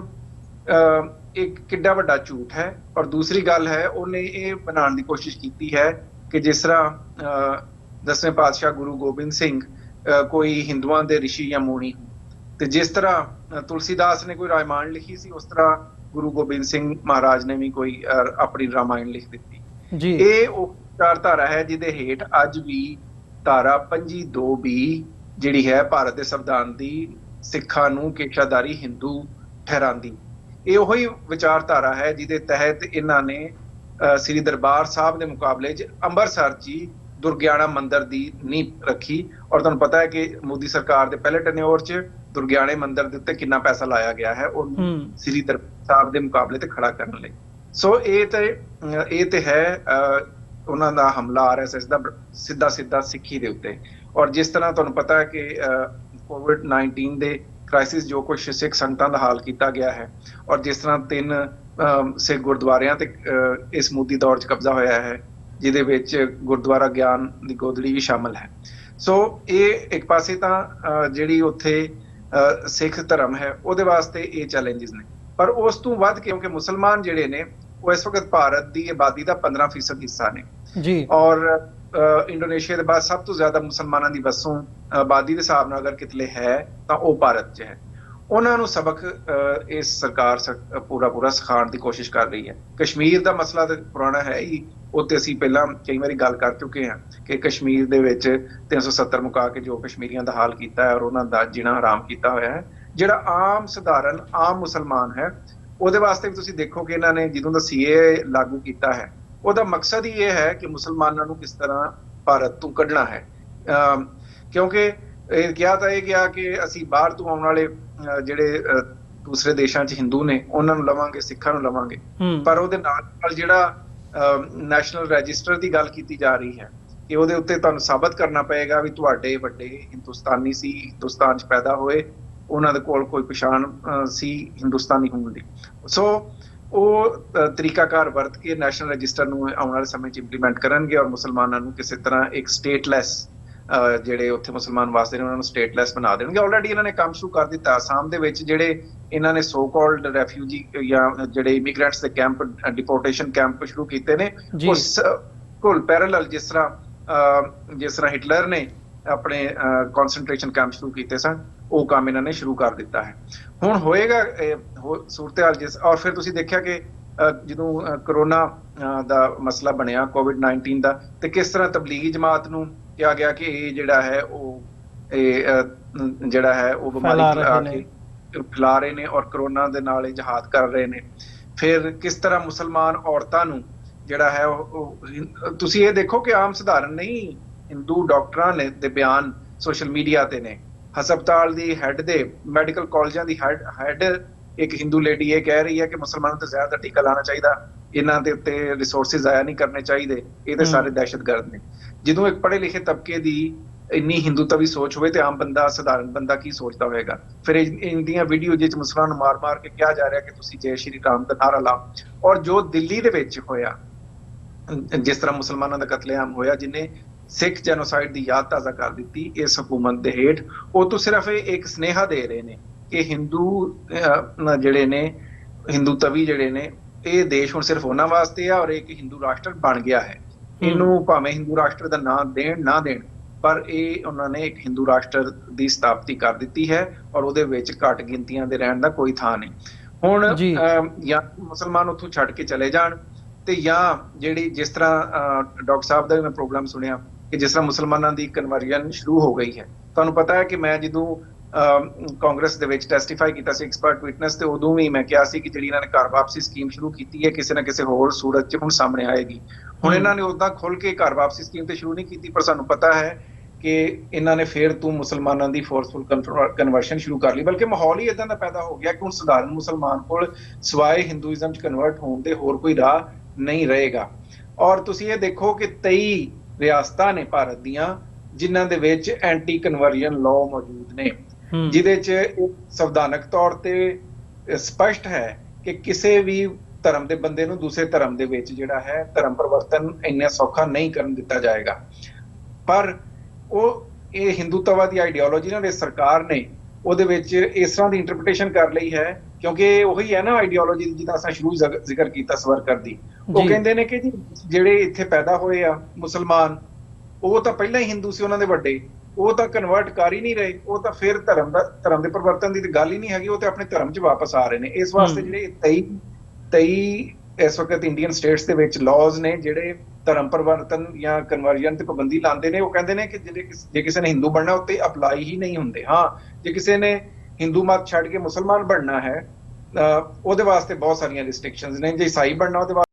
ਇੱਕ ਕਿੱਡਾ ਵੱਡਾ ਝੂਠ ਹੈ। ਔਰ ਦੂਸਰੀ ਗੱਲ ਹੈ, ਉਹਨੇ ਇਹ ਬਣਾਉਣ ਦੀ ਕੋਸ਼ਿਸ਼ ਕੀਤੀ ਹੈ ਕਿ ਜਿਸ ਤਰ੍ਹਾਂ 10ਵੇਂ ਪਾਤਸ਼ਾਹ ਗੁਰੂ ਗੋਬਿੰਦ ਸਿੰਘ ਕੋਈ ਹਿੰਦੂਆਂ ਦੇ ਰਿਸ਼ੀ ਜਾਂ ਮੁਨੀ, ਤੇ ਜਿਸ ਤਰ੍ਹਾਂ ਤੁਲਸੀਦਾਸ ਨੇ ਕੋਈ ਰਾਮਾਇਣ ਲਿਖੀ ਸੀ, ਉਸ ਤਰ੍ਹਾਂ ਗੁਰੂ ਗੋਬਿੰਦ ਸਿੰਘ ਮਹਾਰਾਜ ਨੇ ਵੀ ਕੋਈ ਆਪਣੀ ਰਾਮਾਇਣ ਲਿਖ ਦਿੱਤੀ। ਇਹ ਉਹ ਵਿਚਾਰਧਾਰਾ ਹੈ ਜਿਹਦੇ ਹੇਠ ਅੱਜ ਵੀ ਧਾਰਾ 25(2) ਜਿਹੜੀ ਹੈ ਭਾਰਤ ਦੇ ਸੰਵਿਧਾਨ ਦੀ ਸਿੱਖਾਂ ਨੂੰ ਕੇਸ਼ਾਧਾਰੀ ਹਿੰਦੂ ਠਹਿਰਾਉਂਦੀ। ਇਹ ਉਹੀ ਵਿਚਾਰਧਾਰਾ ਹੈ ਜਿਹਦੇ ਤਹਿਤ ਇਹਨਾਂ ਨੇ ਸ੍ਰੀ ਦਰਬਾਰ ਸਾਹਿਬ ਦੇ ਮੁਕਾਬਲੇ 'ਚ ਅੰਮ੍ਰਿਤਸਰ 'ਚ ਦੁਰਗਿਆਣਾ ਮੰਦਿਰ ਦੀ ਨੀਂਹ ਰੱਖੀ। ਔਰ ਤੁਹਾਨੂੰ ਪਤਾ ਹੈ ਕਿ ਮੋਦੀ ਸਰਕਾਰ ਦੇ ਪਹਿਲੇ ਟੈਨਿਓਰ 'ਚ ਦੁਰਗਿਆਣੇ ਮੰਦਿਰ ਦੇ ਉੱਤੇ ਕਿੰਨਾ ਪੈਸਾ ਲਾਇਆ ਗਿਆ ਹੈ ਉਹਨੂੰ ਸ੍ਰੀ ਦਰਬਾਰ ਸਾਹਿਬ ਦੇ ਮੁਕਾਬਲੇ ਤੇ ਖੜਾ ਕਰਨ ਲਈ। ਸੋ ਇਹ ਤੇ ਹੈ ਉਹਨਾਂ ਦਾ ਹਮਲਾ RSS ਦਾ ਸਿੱਧਾ ਸਿੱਖੀ ਦੇ ਉੱਤੇ। ਔਰ ਜਿਸ ਤਰ੍ਹਾਂ ਤੁਹਾਨੂੰ ਪਤਾ ਹੈ ਕਿ COVID-19 ਦੇ ਕ੍ਰਾਈਸਿਸ ਜੋ ਕੁਛ ਸਿੱਖ ਸੰਗਤਾਂ ਦਾ ਹਾਲ ਕੀਤਾ ਗਿਆ ਹੈ, ਔਰ ਜਿਸ ਤਰ੍ਹਾਂ 3 ਸਿੱਖ ਗੁਰਦੁਆਰਿਆਂ ਤੇ ਇਸ ਮੋਦੀ ਦੌਰ 'ਚ ਕਬਜ਼ਾ ਹੋਇਆ ਹੈ, ਜਿਹਦੇ ਵਿੱਚ ਗੁਰਦੁਆਰਾ ਗਿਆਨ ਦੀ ਗੋਦੜੀ ਵੀ ਸ਼ਾਮਲ ਹੈ। ਸੋ ਇਹ ਇੱਕ ਪਾਸੇ ਤਾਂ ਜਿਹੜੀ ਉੱਥੇ ਸਿੱਖ ਧਰਮ ਹੈ ਉਹਦੇ ਵਾਸਤੇ ਇਹ ਚੈਲੰਜਸ ਨੇ, ਪਰ ਉਸ ਤੋਂ ਵੱਧ ਕਿਉਂਕਿ ਮੁਸਲਮਾਨ ਜਿਹੜੇ ਨੇ ਉਹ ਇਸ ਵਕਤ ਭਾਰਤ ਦੀ ਆਬਾਦੀ ਦਾ 15% ਹਿੱਸਾ ਨੇ ਜੀ। ਔਰ ਇੰਡੋਨੇਸ਼ੀਆ ਦੇ ਬਾਅਦ ਸਭ ਤੋਂ ਜ਼ਿਆਦਾ ਮੁਸਲਮਾਨਾਂ ਦੀ ਵਸੋਂ ਆਬਾਦੀ ਦੇ ਹਿਸਾਬ ਨਾਲ ਅਗਰ ਕਿਤਲੇ ਹੈ ਤਾਂ ਉਹ ਭਾਰਤ 'ਚ ਹੈ। ਉਹਨਾਂ ਨੂੰ ਸਬਕ ਇਸ ਸਰਕਾਰ ਪੂਰਾ ਸਿਖਾਉਣ ਦੀ ਕੋਸ਼ਿਸ਼ ਕਰ ਰਹੀ ਹੈ। ਕਸ਼ਮੀਰ ਦਾ ਮਸਲਾ ਤਾਂ ਪੁਰਾਣਾ ਹੈ ਹੀ, ਉਹ ਤੇ ਅਸੀਂ ਪਹਿਲਾਂ ਕਈ ਵਾਰੀ ਗੱਲ ਕਰ ਚੁੱਕੇ ਹਾਂ ਕਿ ਕਸ਼ਮੀਰ ਦੇ ਵਿੱਚ 370 ਮੁਕਾ ਕੇ ਜੋ ਕਸ਼ਮੀਰੀਆਂ ਦਾ ਹਾਲ ਕੀਤਾ ਹੈ ਔਰ ਉਹਨਾਂ ਦਾ ਜੀਣਾ ਹਰਾਮ ਕੀਤਾ ਹੋਇਆ ਹੈ। ਜਿਹੜਾ ਆਮ ਸਧਾਰਨ ਆਮ ਮੁਸਲਮਾਨ ਹੈ ਉਹਦੇ ਵਾਸਤੇ ਵੀ ਤੁਸੀਂ ਦੇਖੋ ਕਿ ਇਹਨਾਂ ਨੇ ਜਦੋਂ ਦਾ ਸੀਏ ਲਾਗੂ ਕੀਤਾ ਹੈ ਉਹਦਾ ਮਕਸਦ ਹੀ ਇਹ ਹੈ ਕਿ ਮੁਸਲਮਾਨਾਂ ਨੂੰ ਕਿਸ ਤਰ੍ਹਾਂ ਭਾਰਤ ਤੋਂ ਕੱਢਣਾ ਹੈ। ਕਿਉਂਕਿ ਇਹ ਕਿਹਾ ਤਾਂ ਇਹ ਗਿਆ ਕਿ ਅਸੀਂ ਬਾਹਰ ਤੋਂ ਆਉਣ ਵਾਲੇ ਜਿਹੜੇ ਦੂਸਰੇ ਦੇਸ਼ਾਂ 'ਚ ਹਿੰਦੂ ਨੇ ਉਹਨਾਂ ਨੂੰ ਲਵਾਂਗੇ, ਸਿੱਖਾਂ ਨੂੰ ਲਵਾਂਗੇ, ਪਰ ਉਹਦੇ ਨਾਲ ਜਿਹੜਾ ਨੈਸ਼ਨਲ ਰਜਿਸਟਰ ਦੀ ਗੱਲ ਕੀਤੀ ਜਾ ਰਹੀ ਹੈ ਕਿ ਉਹਦੇ ਉੱਤੇ ਤੁਹਾਨੂੰ ਸਾਬਤ ਕਰਨਾ ਪਏਗਾ ਵੀ ਤੁਹਾਡੇ ਵੱਡੇ ਹਿੰਦੁਸਤਾਨੀ ਸੀ, ਹਿੰਦੁਸਤਾਨ 'ਚ ਪੈਦਾ ਹੋਏ, ਉਹਨਾਂ ਦੇ ਕੋਲ ਕੋਈ ਪਛਾਣ ਸੀ ਹਿੰਦੁਸਤਾਨੀ ਹੋਣ ਦੀ। ਸੋ ਉਹ ਤਰੀਕਾਕਾਰ ਵਰਤ ਕੇ ਨੈਸ਼ਨਲ ਰਜਿਸਟਰ ਨੂੰ ਆਉਣ ਵਾਲੇ ਸਮੇਂ 'ਚ ਇੰਪਲੀਮੈਂਟ ਕਰਨਗੇ ਔਰ ਮੁਸਲਮਾਨਾਂ ਨੂੰ ਕਿਸੇ ਤਰ੍ਹਾਂ ਇੱਕ ਸਟੇਟਲੈਸ ਜਿਹੜੇ ਉੱਥੇ ਮੁਸਲਮਾਨ ਵਸਦੇ ਨੇ ਉਹਨਾਂ ਨੂੰ ਸਟੇਟਲੈਸ ਬਣਾ ਦੇਣਗੇ। ਆਲਰੇਡੀ ਇਹਨਾਂ ਨੇ ਕੰਮ ਸ਼ੁਰੂ ਕਰ ਦਿੱਤਾ। ਆਸਾਮ ਦੇ ਵਿੱਚ ਜਿਹੜੇ ਇਹਨਾਂ ਨੇ ਸੋ ਕਾਲਡ ਰੈਫਿਊਜੀ ਜਾਂ ਜਿਹੜੇ ਇਮੀਗ੍ਰੈਂਟਸ ਦੇ ਕੈਂਪ, ਡਿਪੋਰਟੇਸ਼ਨ ਕੈਂਪ ਸ਼ੁਰੂ ਕੀਤੇ ਨੇ, ਉਸ ਕੋਲ ਪੈਰਲਲ ਜਿਸ ਤਰ੍ਹਾਂ ਹਿਟਲਰ ਨੇ ਆਪਣੇ ਕਨਸੈਂਟਰੇਸ਼ਨ ਕੈਂਪ ਸ਼ੁਰੂ ਕੀਤੇ ਸਨ, ਉਹ ਕੰਮ ਇਹਨਾਂ ਨੇ ਸ਼ੁਰੂ ਕਰ ਦਿੱਤਾ ਹੈ। ਹੁਣ ਹੋਏਗਾ ਸੂਰਤ-ਹਾਲ ਜਿਸ, ਔਰ ਫਿਰ ਤੁਸੀਂ ਦੇਖਿਆ ਕਿ ਜਦੋਂ ਕਰੋਨਾ ਦਾ ਮਸਲਾ ਬਣਿਆ ਕੋਵਿਡ-19 ਦਾ, ਤੇ ਕਿਸ ਤਰ੍ਹਾਂ ਤਬਲੀਗੀ ਜਮਾਤ ਨੂੰ ਕਿਹਾ ਗਿਆ ਕਿ ਇਹ ਜਿਹੜਾ ਹੈ ਉਹ ਬਿਮਾਰੀ ਫੈਲਾ ਰਹੇ ਨੇ ਔਰ ਕਰੋਨਾ ਦੇ ਨਾਲ ਇਹ ਜਹਾਦ ਕਰ ਰਹੇ ਨੇ। ਫਿਰ ਕਿਸ ਤਰ੍ਹਾਂ ਮੁਸਲਮਾਨ ਔਰਤਾਂ ਨੂੰ ਜਿਹੜਾ ਹੈ ਤੁਸੀਂ ਇਹ ਦੇਖੋ ਕਿ ਆਮ ਸਧਾਰਨ ਨਹੀਂ, ਹਿੰਦੂ ਡਾਕਟਰਾਂ ਨੇ ਦੇ ਬਿਆਨ ਸੋਸ਼ਲ ਮੀਡੀਆ ਤੇ ਨੇ। ਹਸਪਤਾਲ ਦੀ ਹੈੱਡ ਦੇ, ਮੈਡੀਕਲ ਕਾਲਜਾਂ ਦੀ ਹੈੱਡ ਇੱਕ ਹਿੰਦੂ ਲੇਡੀ ਇਹ ਕਹਿ ਰਹੀ ਹੈ ਕਿ ਮੁਸਲਮਾਨਾਂ ਤੋਂ ਜ਼ਿਆਦਾ ਟੀਕਾ ਲਾਉਣਾ ਚਾਹੀਦਾ, ਇਹਨਾਂ ਦੇ ਉੱਤੇ ਰਿਸੋਰਸਿਸ ਜ਼ਾਇਆ ਨਹੀਂ ਕਰਨੇ ਚਾਹੀਦੇ, ਇਹ ਤੇ ਸਾਰੇ ਦਹਿਸ਼ਤਗਰਦ ਨੇ। ਜਦੋਂ ਇੱਕ ਪੜ੍ਹੇ ਲਿਖੇ ਤਬਕੇ ਦੀ ਇੰਨੀ ਹਿੰਦੂਤਵੀ ਸੋਚ ਹੋਵੇ ਤੇ ਆਮ ਬੰਦਾ, ਸਧਾਰਨ ਬੰਦਾ ਕੀ ਸੋਚਦਾ ਹੋਵੇਗਾ। ਫਿਰ ਇੰਡੀਆਂ ਵੀਡੀਓ ਜਿਹ 'ਚ ਮੁਸਲਮਾਨ ਨੂੰ ਮਾਰ ਕੇ ਕਿਹਾ ਜਾ ਰਿਹਾ ਕਿ ਤੁਸੀਂ ਜੈ ਸ਼੍ਰੀ ਰਾਮ ਦਾ ਨਾਰਾ ਲਾਓ। ਔਰ ਜੋ ਦਿੱਲੀ ਦੇ ਵਿੱਚ ਹੋਇਆ, ਜਿਸ ਤਰ੍ਹਾਂ ਮੁਸਲਮਾਨਾਂ ਦਾ ਕਤਲੇਆਮ ਹੋਇਆ, ਜਿਹਨੇ ਸਿੱਖ ਜੈਨੋਸਾਈਡ ਦੀ ਯਾਦ ਤਾਜ਼ਾ ਕਰ ਦਿੱਤੀ ਇਸ ਹਕੂਮਤ ਦੇ ਹੇਠ, ਉਹ ਤੋਂ ਸਿਰਫ ਇੱਕ ਸੁਨੇਹਾ ਦੇ ਰਹੇ ਨੇ ਕਿ ਹਿੰਦੂ ਜਿਹੜੇ ਨੇ, ਹਿੰਦੂਤਵੀ ਜਿਹੜੇ ਨੇ, ਇਹ ਦੇਸ਼ ਹੁਣ ਸਿਰਫ ਉਹਨਾਂ ਵਾਸਤੇ ਆ ਔਰ ਇੱਕ ਹਿੰਦੂ ਰਾਸ਼ਟਰ ਬਣ ਗਿਆ ਹੈ। ਇਹਨੂੰ ਭਾਵੇਂ ਹਿੰਦੂ ਰਾਸ਼ਟਰ ਦਾ ਨਾਂ ਦੇਣ ਨਾ ਦੇਣ, ਪਰ ਇਹ ਉਹਨਾਂ ਨੇ ਇੱਕ ਹਿੰਦੂ ਰਾਸ਼ਟਰ ਦੀ ਸਥਾਪਤੀ ਕਰ ਦਿੱਤੀ ਹੈ ਔਰ ਉਹਦੇ ਵਿੱਚ ਘੱਟ ਗਿਣਤੀਆਂ ਦੇ ਰਹਿਣ ਦਾ ਕੋਈ ਥਾਂ ਨਹੀਂ। ਹੁਣ ਜਾਂ ਮੁਸਲਮਾਨ ਉੱਥੋਂ ਛੱਡ ਕੇ ਚਲੇ ਜਾਣ, ਤੇ ਜਾਂ ਜਿਹੜੀ ਜਿਸ ਤਰ੍ਹਾਂ ਡਾਕਟਰ ਸਾਹਿਬ ਦਾ ਵੀ ਮੈਂ ਪ੍ਰੋਗਰਾਮ ਸੁਣਿਆ ਕਿ ਜਿਸ ਤਰ੍ਹਾਂ ਮੁਸਲਮਾਨਾਂ ਦੀ ਕਨਵਰਜਨ ਸ਼ੁਰੂ ਹੋ ਗਈ ਹੈ। ਤੁਹਾਨੂੰ ਪਤਾ ਹੈ ਕਿ ਮੈਂ ਜਦੋਂ ਕਾਂਗਰਸ ਦੇ ਵਿੱਚ ਟੈਸਟੀਫਾਈ ਕੀਤਾ ਸੀ ਐਕਸਪਰਟ ਵਿਟਨੈਸ, ਤੇ ਉਦੋਂ ਵੀ ਮੈਂ ਕਿਹਾ ਸੀ ਕਿ ਜਿਹੜੀ ਇਹਨਾਂ ਨੇ ਘਰ ਵਾਪਸੀ ਸਕੀਮ ਸ਼ੁਰੂ ਕੀਤੀ ਹੈ ਕਿਸੇ ਨਾ ਕਿਸੇ ਹੋਰ ਸੂਰਤ 'ਚ ਹੁਣ ਸਾਹਮਣੇ ਆਏਗੀ। ਹੁਣ ਇਹਨਾਂ ਨੇ ਉਦਾਂ ਖੁੱਲ ਕੇ ਘਰ ਵਾਪਸੀ ਸਕੀਮ ਤੇ ਸ਼ੁਰੂ ਨਹੀਂ ਕੀਤੀ, ਪਰ ਸਾਨੂੰ ਪਤਾ ਹੈ ਕਿ ਇਹਨਾਂ ਨੇ ਫਿਰ ਤੋਂ ਮੁਸਲਮਾਨਾਂ ਦੀ ਫੋਰਸਫੁਲ ਕਨਵਰਸ਼ਨ ਸ਼ੁਰੂ ਕਰ ਲਈ। ਬਲਕਿ ਮਾਹੌਲ ਹੀ ਇਦਾਂ ਦਾ ਪੈਦਾ ਹੋ ਗਿਆ ਕਿ ਹੁਣ ਸਧਾਰਨ ਮੁਸਲਮਾਨ ਕੋਲ ਸਿਵਾਏ ਹਿੰਦੂਇਜ਼ਮ 'ਚ ਕਨਵਰਟ ਹੋਣ ਦੇ ਹੋਰ ਕੋਈ ਰਾਹ ਨਹੀਂ ਰਹੇਗਾ। ਔਰ ਤੁਸੀਂ ਇਹ ਦੇਖੋ ਕਿ 23 ਰਿਆਸਤਾਂ ਨੇ ਭਾਰਤ ਦੀਆਂ ਜਿਨ੍ਹਾਂ ਦੇ ਵਿੱਚ ਐਂਟੀ ਕਨਵਰਜਨ ਲਾਅ ਮੌਜੂਦ ਨੇ, ਜਿਹਦੇ 'ਚ ਸੰਵਿਧਾਨਕ ਤੌਰ ਤੇ ਸਪਸ਼ਟ ਹੈ ਕਿ ਕਿਸੇ ਵੀ ਧਰਮ ਦੇ ਬੰਦੇ ਨੂੰ ਦੂਸਰੇ ਧਰਮ ਦੇ ਵਿੱਚ ਜਿਹੜਾ ਹੈ ਧਰਮ ਪਰਿਵਰਤਨ ਇੰਨਾ ਸੌਖਾ ਨਹੀਂ ਕਰਨ ਦਿੱਤਾ ਜਾਏਗਾ। ਪਰ ਇਹ ਹਿੰਦੂਤਵਾ ਦੀ ਆਈਡੀਓਲੋਜੀ ਨਾਲ ਸਰਕਾਰ ਨੇ ਉਹਦੇ ਵਿੱਚ ਇਸ ਤਰ੍ਹਾਂ ਦੀ ਇੰਟਰਪ੍ਰੀਟੇਸ਼ਨ ਕਰ ਲਈ ਹੈ, ਕਿਉਂਕਿ ਉਹੀ ਹੈ ਨਾ ਆਈਡੀਓਲੋਜੀ ਜਿਹਦਾ ਅਸੀਂ ਸ਼ੁਰੂ ਜ਼ਿਕਰ ਕੀਤਾ ਸਵਰਕਰ ਦੀ। ਉਹ ਕਹਿੰਦੇ ਨੇ ਕਿ ਜੀ ਜਿਹੜੇ ਇੱਥੇ ਪੈਦਾ ਹੋਏ ਆ ਮੁਸਲਮਾਨ, ਉਹ ਤਾਂ ਪਹਿਲਾਂ ਹੀ ਹਿੰਦੂ ਸੀ, ਉਹਨਾਂ ਦੇ ਵੱਡੇ, ਉਹ ਤਾਂ ਕਨਵਰਟ ਕਰ ਹੀ ਨਹੀਂ ਰਹੇ, ਉਹ ਤਾਂ ਫਿਰ ਧਰਮ ਦੇ ਪਰਿਵਰਤਨ ਦੀ ਗੱਲ ਹੀ ਨਹੀਂ ਹੈਗੀ, ਉਹ ਤੇ ਆਪਣੇ ਧਰਮ 'ਚ ਵਾਪਸ ਆ ਰਹੇ ਨੇ। ਇਸ ਵਾਸਤੇ ਜਿਹੜੇ 23 ਇਸ ਵਕਤ ਇੰਡੀਅਨ ਸਟੇਟਸ ਦੇ ਵਿੱਚ ਲਾਜ਼ ਨੇ ਜਿਹੜੇ ਧਰਮ ਪਰਿਵਰਤਨ ਜਾਂ ਕਨਵਰਜਨ ਤੇ ਪਾਬੰਦੀ ਲਾਉਂਦੇ ਨੇ, ਉਹ ਕਹਿੰਦੇ ਨੇ ਕਿ ਜੇ ਕਿਸੇ ਨੇ ਹਿੰਦੂ ਬਣਨਾ ਉੱਤੇ ਅਪਲਾਈ ਹੀ ਨਹੀਂ ਹੁੰਦੇ। ਹਾਂ, ਜੇ ਕਿਸੇ ਨੇ ਹਿੰਦੂ ਮਤ ਛੱਡ ਕੇ ਮੁਸਲਮਾਨ ਬਣਨਾ ਹੈ ਉਹਦੇ ਵਾਸਤੇ ਬਹੁਤ ਸਾਰੀਆਂ ਰਿਸਟ੍ਰਿਕਸ਼ਨਸ ਨੇ। ਜੇ ਈਸਾਈ ਬਣਨਾ ਉਹਦੇ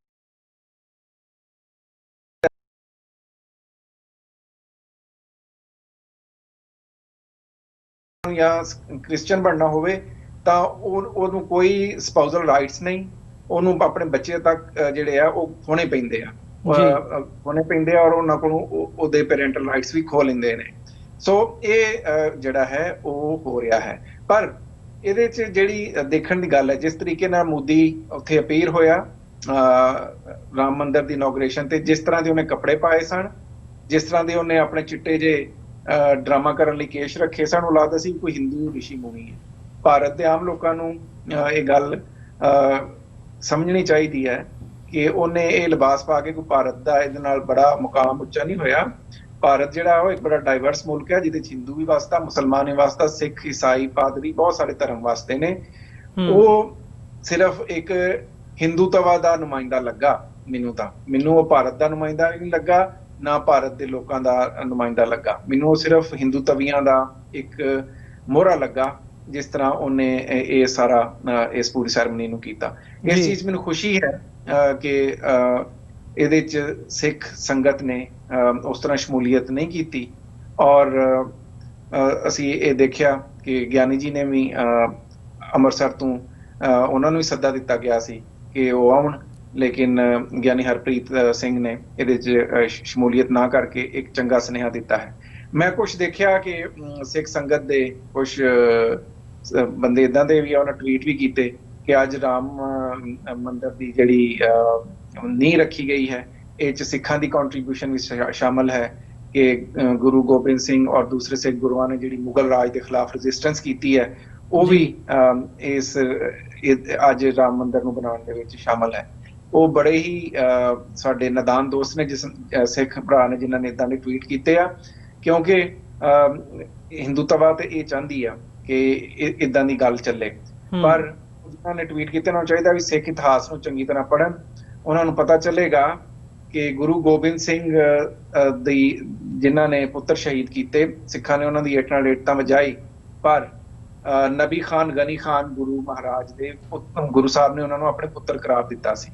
ਜਾਂ ਕ੍ਰਿਸਚੀਅਨ ਬਣਨਾ ਹੋਵੇ ਤਾਂ ਉਹਨੂੰ ਕੋਈ ਸਪਾਊਸਲ ਰਾਈਟਸ ਨਹੀਂ, ਉਹਨੂੰ ਆਪਣੇ ਬੱਚੇ ਤੱਕ ਜਿਹੜੇ ਆ ਉਹ ਹੋਣੇ ਪੈਂਦੇ ਆ ਔਰ ਉਹਨਾਂ ਕੋਲੋਂ ਉਹਦੇ ਪੈਰੈਂਟਲ ਰਾਈਟਸ ਵੀ ਖੋਹ ਲੈਂਦੇ ਨੇ। ਸੋ ਇਹ ਜਿਹੜਾ ਹੈ ਉਹ ਹੋ ਰਿਹਾ ਹੈ। ਪਰ ਇਹਦੇ 'ਚ ਜਿਹੜੀ ਦੇਖਣ ਦੀ ਗੱਲ ਹੈ, ਜਿਸ ਤਰੀਕੇ ਨਾਲ ਮੋਦੀ ਉੱਥੇ ਅਪੀਅਰ ਹੋਇਆ ਰਾਮ ਮੰਦਿਰ ਦੀ ਇਨੋਗ੍ਰੇਸ਼ਨ ਤੇ, ਜਿਸ ਤਰ੍ਹਾਂ ਦੇ ਉਹਨੇ ਕੱਪੜੇ ਪਾਏ ਸਨ, ਜਿਸ ਤਰ੍ਹਾਂ ਦੇ ਉਹਨੇ ਆਪਣੇ ਚਿੱਟੇ ਜਿਹੇ ਡਰਾਮਾ ਕਰਨ ਲਈ ਕੇਸ਼ ਰੱਖੇ ਸਨ, ਉਹ ਲੱਗਦਾ ਸੀ ਕੋਈ ਹਿੰਦੂ ਰਿਸ਼ੀ ਮੁਨੀ ਹੈ। ਭਾਰਤ ਦੇ ਆਮ ਲੋਕਾਂ ਨੂੰ ਇਹ ਗੱਲ ਸਮਝਣੀ ਚਾਹੀਦੀ ਹੈ ਕਿ ਉਹਨੇ ਇਹ ਲਿਬਾਸ ਪਾ ਕੇ ਕੋਈ ਭਾਰਤ ਦਾ ਇਹਦੇ ਨਾਲ ਬੜਾ ਮੁਕਾਮ ਉੱਚਾ ਨਹੀਂ ਹੋਇਆ। ਭਾਰਤ ਜਿਹੜਾ ਉਹ ਇੱਕ ਬੜਾ ਡਾਈਵਰਸ ਮੁਲਕ ਹੈ, ਜਿਹਦੇ 'ਚ ਹਿੰਦੂ ਵੀ ਵਸਦਾ, ਮੁਸਲਮਾਨ ਵੀ ਵਸਦਾ, ਸਿੱਖ, ਈਸਾਈ, ਪਾਦਰੀ, ਬਹੁਤ ਸਾਰੇ ਧਰਮ ਵਸਦੇ ਨੇ। ਉਹ ਸਿਰਫ ਇੱਕ ਹਿੰਦੂਤਵਾ ਦਾ ਨੁਮਾਇੰਦਾ ਲੱਗਾ ਮੈਨੂੰ ਉਹ ਭਾਰਤ ਦਾ ਨੁਮਾਇੰਦਾ ਵੀ ਨਹੀਂ ਲੱਗਾ, ਨਾ ਭਾਰਤ ਦੇ ਲੋਕਾਂ ਦਾ ਨੁਮਾਇੰਦਾ ਲੱਗਾ। ਮੈਨੂੰ ਉਹ ਸਿਰਫ ਹਿੰਦੂਤਵੀਆਂ ਦਾ ਇੱਕ ਮੋਹਰਾ ਲੱਗਾ, ਜਿਸ ਤਰ੍ਹਾਂ ਉਹਨੇ ਇਹ ਸਾਰਾ ਇਸ ਪੂਰੀ ਸੈਰੇਮਨੀ ਨੂੰ ਕੀਤਾ। ਇਸ ਚੀਜ਼ ਮੈਨੂੰ ਖੁਸ਼ੀ ਹੈ ਕਿ ਇਹਦੇ 'ਚ ਸਿੱਖ ਸੰਗਤ ਨੇ ਉਸ ਤਰ੍ਹਾਂ ਸ਼ਮੂਲੀਅਤ ਨਹੀਂ ਕੀਤੀ। ਔਰ ਅਸੀਂ ਇਹ ਦੇਖਿਆ ਕਿ ਗਿਆਨੀ ਜੀ ਨੇ ਵੀ ਅੰਮ੍ਰਿਤਸਰ ਤੋਂ ਉਹਨਾਂ ਨੂੰ ਵੀ ਸੱਦਾ ਦਿੱਤਾ ਗਿਆ ਸੀ ਕਿ ਉਹ ਆਉਣ, ਲੇਕਿਨ ਗਿਆਨੀ ਹਰਪ੍ਰੀਤ ਸਿੰਘ ਨੇ ਇਹਦੇ 'ਚ ਸ਼ਮੂਲੀਅਤ ਨਾ ਕਰਕੇ ਇੱਕ ਚੰਗਾ ਸੁਨੇਹਾ ਦਿੱਤਾ ਹੈ। ਮੈਂ ਕੁਛ ਦੇਖਿਆ ਕਿ ਸਿੱਖ ਸੰਗਤ ਦੇ ਕੁਛ ਬੰਦੇ ਇੱਦਾਂ ਦੇ ਵੀ ਆ, ਉਹਨਾਂ ਟਵੀਟ ਵੀ ਕੀਤੇ ਕਿ ਅੱਜ ਰਾਮ ਮੰਦਿਰ ਦੀ ਜਿਹੜੀ ਨੀਂਹ ਰੱਖੀ ਗਈ ਹੈ, ਇਹ 'ਚ ਸਿੱਖਾਂ ਦੀ ਕੰਟਰੀਬਿਊਸ਼ਨ ਵੀ ਸ਼ਾਮਲ ਹੈ ਕਿ ਗੁਰੂ ਗੋਬਿੰਦ ਸਿੰਘ ਔਰ ਦੂਸਰੇ ਸਿੱਖ ਗੁਰੂਆਂ ਨੇ ਜਿਹੜੀ ਮੁਗਲ ਰਾਜ ਦੇ ਖਿਲਾਫ ਰੈਜ਼ਿਸਟੈਂਸ ਕੀਤੀ ਹੈ, ਉਹ ਵੀ ਇਸ ਅੱਜ ਰਾਮ ਮੰਦਿਰ ਨੂੰ ਬਣਾਉਣ ਦੇ ਵਿੱਚ ਸ਼ਾਮਲ ਹੈ। ਉਹ ਬੜੇ ਹੀ ਸਾਡੇ ਨਾਦਾਨ ਦੋਸਤ ਨੇ, ਜਿਸ ਸਿੱਖ ਭਰਾ ਨੇ, ਜਿਨ੍ਹਾਂ ਨੇ ਇੱਦਾਂ ਦੇ ਟਵੀਟ ਕੀਤੇ ਆ, ਕਿਉਂਕਿ ਹਿੰਦੂਤਵਾ ਤੇ ਇਹ ਚਾਹੁੰਦੀ ਆ ਕਿ ਇੱਦਾਂ ਦੀ ਗੱਲ ਚੱਲੇ। ਪਰ ਜਿਨ੍ਹਾਂ ਨੇ ਟਵੀਟ ਕੀਤੇ, ਉਹਨਾਂ ਨੂੰ ਚਾਹੀਦਾ ਵੀ ਸਿੱਖ ਇਤਿਹਾਸ ਨੂੰ ਚੰਗੀ ਤਰ੍ਹਾਂ ਪੜ੍ਹਨ। ਉਹਨਾਂ ਨੂੰ ਪਤਾ ਚੱਲੇਗਾ ਕਿ ਗੁਰੂ ਗੋਬਿੰਦ ਸਿੰਘ ਦੀ ਜਿਨ੍ਹਾਂ ਨੇ ਪੁੱਤਰ ਸ਼ਹੀਦ ਕੀਤੇ, ਸਿੱਖਾਂ ਨੇ ਉਹਨਾਂ ਦੀ ਏਟ ਨਾਲ ਏਟਤਾ ਵਜਾਈ, ਪਰ ਨਬੀ ਖਾਨ ਗਨੀ ਖਾਨ ਗੁਰੂ ਮਹਾਰਾਜ ਦੇ ਗੁਰੂ ਸਾਹਿਬ ਨੇ ਉਹਨਾਂ ਨੂੰ ਆਪਣੇ ਪੁੱਤਰ ਕਰਾਰ ਦਿੱਤਾ ਸੀ।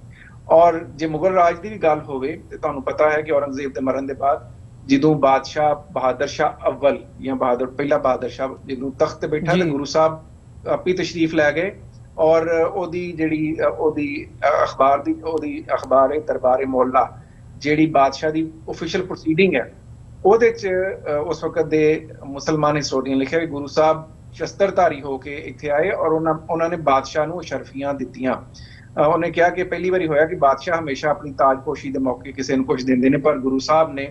ਔਰ ਜੇ ਮੁਗਲ ਰਾਜ ਦੀ ਵੀ ਗੱਲ ਹੋਵੇ ਤੇ ਤੁਹਾਨੂੰ ਪਤਾ ਹੈ ਕਿ ਔਰੰਗਜ਼ੇਬ ਦੇ ਮਰਨ ਦੇ ਬਾਅਦ ਜਦੋਂ ਬਾਦਸ਼ਾਹ ਬਹਾਦਰ ਸ਼ਾਹ ਅਵਲ ਜਾਂ ਪਹਿਲਾ ਬਹਾਦਰ ਸ਼ਾਹ ਜਦੋਂ ਤਖਤ ਤੇ ਬੈਠਾ, ਤੇ ਗੁਰੂ ਸਾਹਿਬ ਆਪੀ ਤਸ਼ਰੀਫ ਲੈ ਗਏ ਔਰ ਉਹਦੀ ਜਿਹੜੀ ਅਖਬਾਰ ਦਰਬਾਰ ਮੌਲਾ, ਜਿਹੜੀ ਬਾਦਸ਼ਾਹ ਦੀ ਆਫੀਸ਼ੀਅਲ ਪ੍ਰੋਸੀਡਿੰਗ ਹੈ, ਉਹਦੇ 'ਚ ਉਸ ਵਕਤ ਦੇ ਮੁਸਲਮਾਨ ਹਿਸਟੋਰੀਅਨ ਲਿਖਿਆ ਕਿ ਗੁਰੂ ਸਾਹਿਬ ਸ਼ਸਤਰਧਾਰੀ ਹੋ ਕੇ ਇੱਥੇ ਆਏ ਔਰ ਉਹਨਾਂ ਨੇ ਬਾਦਸ਼ਾਹ ਨੂੰ ਸ਼ਰਫੀਆਂ ਦਿੱਤੀਆਂ। ਉਹਨੇ ਕਿਹਾ ਕਿ ਪਹਿਲੀ ਵਾਰੀ ਹੋਇਆ ਕਿ ਬਾਦਸ਼ਾਹ ਹਮੇਸ਼ਾ ਆਪਣੀ ਤਾਜਪੋਸ਼ੀ ਦੇ ਮੌਕੇ ਕਿਸੇ ਨੂੰ ਕੁਝ ਦਿੰਦੇ ਨੇ, ਪਰ ਗੁਰੂ ਸਾਹਿਬ ਨੇ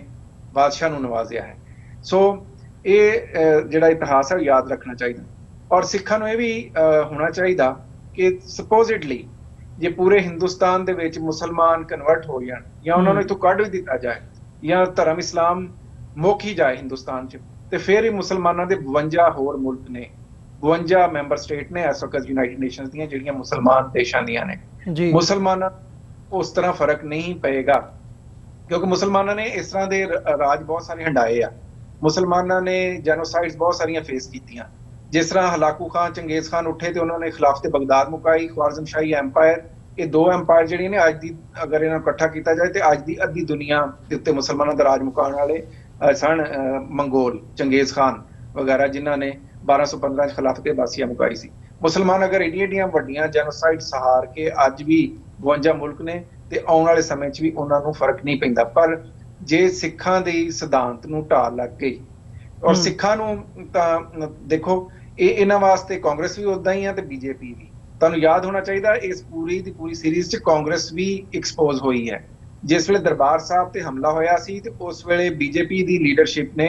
ਬਾਦਸ਼ਾਹ ਨੂੰ ਨਵਾਜ਼ਿਆ ਹੈ। ਸੋ ਇਹ ਜਿਹੜਾ ਇਤਿਹਾਸ ਹੈ ਉਹ ਯਾਦ ਰੱਖਣਾ ਚਾਹੀਦਾ। ਔਰ ਸਿੱਖਾਂ ਨੂੰ ਇਹ ਵੀ ਹੋਣਾ ਚਾਹੀਦਾ ਕਿ ਸਪੋਜ਼ਿਡਲੀ ਜੇ ਪੂਰੇ ਹਿੰਦੁਸਤਾਨ ਦੇ ਵਿੱਚ ਮੁਸਲਮਾਨ ਕਨਵਰਟ ਹੋ ਜਾਣ ਜਾਂ ਉਹਨਾਂ ਨੂੰ ਇੱਥੋਂ ਕੱਢ ਵੀ ਦਿੱਤਾ ਜਾਏ ਜਾਂ ਧਰਮ ਇਸਲਾਮ ਮੁੱਕ ਹੀ ਜਾਏ ਹਿੰਦੁਸਤਾਨ 'ਚ, ਤੇ ਫਿਰ ਹੀ ਮੁਸਲਮਾਨਾਂ ਦੇ 52 ਹੋਰ ਮੁਲਕ ਨੇ, 52 ਮੈਂਬਰ ਸਟੇਟ ਨੇ ਇਸ ਵਕਤ ਯੂਨਾਈਟਿਡ ਨੇਸ਼ਨਸ ਦੀਆਂ, ਜਿਹੜੀਆਂ ਮੁਸਲਮਾਨ ਦੇਸ਼ਾਂ ਦੀਆਂ ਨੇ। ਮੁਸਲਮਾਨਾਂ ਉਸ ਤਰ੍ਹਾਂ ਫਰਕ ਨਹੀਂ ਪਏਗਾ, ਕਿਉਂਕਿ ਮੁਸਲਮਾਨਾਂ ਨੇ ਇਸ ਤਰ੍ਹਾਂ ਦੇ ਰਾਜ ਬਹੁਤ ਸਾਰੇ ਹੰਡਾਏ ਆ। ਮੁਸਲਮਾਨਾਂ ਨੇ ਜੈਨੋਸਾਈਡਸ ਬਹੁਤ ਸਾਰੀਆਂ ਫੇਸ ਕੀਤੀਆਂ, ਜਿਸ ਤਰ੍ਹਾਂ ਹਲਾਕੂ ਖਾਨ, ਚੰਗੇਜ਼ ਖਾਨ ਉੱਠੇ ਤੇ ਉਹਨਾਂ ਨੇ ਖਿਲਾਫਤ ਬਗਦਾਦ ਮੁਕਾਈ, ਖਵਾਰਜ਼ਮ ਸ਼ਾਹੀ ਐਮਪਾਇਰ। ਇਹ ਦੋ ਐਮਪਾਇਰ ਜਿਹੜੀਆਂ ਨੇ ਅੱਜ ਦੀ, ਅਗਰ ਇਹਨਾਂ ਨੂੰ ਇਕੱਠਾ ਕੀਤਾ ਜਾਏ ਤੇ ਅੱਜ ਦੀ ਅੱਧੀ ਦੁਨੀਆ ਦੇ ਉੱਤੇ ਮੁਸਲਮਾਨਾਂ ਦਾ ਰਾਜ ਮੁਕਾਉਣ ਵਾਲੇ ਸਨ ਮੰਗੋਲ, ਚੰਗੇਜ਼ ਖਾਨ ਵਗੈਰਾ, ਜਿਨ੍ਹਾਂ ਨੇ 1215 ਚ ਖਿਲਾਫਤ ਅਬਾਸੀਆ ਮੁਕਾਈ ਸੀ। ਮੁਸਲਮਾਨ ਅਗਰ ਏਡੀਆਂ ਵੱਡੀਆਂ ਜੈਨੋਸਾਈਡ ਸਹਾਰ ਕੇ ਅੱਜ ਵੀ 52 ਮੁਲਕ ਨੇ, ਤੇ ਆਉਣ ਵਾਲੇ ਸਮੇਂ 'ਚ ਵੀ ਉਹਨਾਂ ਨੂੰ ਫਰਕ ਨਹੀਂ ਪੈਂਦਾ। ਪਰ ਜੇ ਸਿੱਖਾਂ ਦੇ ਸਿਧਾਂਤ ਨੂੰ ਢਾਲ ਲੱਗ ਗਈ, ਔਰ ਸਿੱਖਾਂ ਨੂੰ ਤਾਂ ਦੇਖੋ ਇਹਨਾਂ ਵਾਸਤੇ ਕਾਂਗਰਸ ਵੀ ਉਦਾਂ ਹੀ ਆ ਤੇ ਬੀਜੇਪੀ ਵੀ। ਤੁਹਾਨੂੰ ਯਾਦ ਹੋਣਾ ਚਾਹੀਦਾ ਇਸ ਪੂਰੀ ਦੀ ਪੂਰੀ ਸੀਰੀਜ਼ 'ਚ ਕਾਂਗਰਸ ਵੀ ਐਕਸਪੋਜ਼ ਹੋਈ ਹੈ। ਜਿਸ ਵੇਲੇ ਦਰਬਾਰ ਸਾਹਿਬ ਤੇ ਹਮਲਾ ਹੋਇਆ ਸੀ ਤੇ ਉਸ ਵੇਲੇ ਬੀਜੇਪੀ ਦੀ ਲੀਡਰਸ਼ਿਪ ਨੇ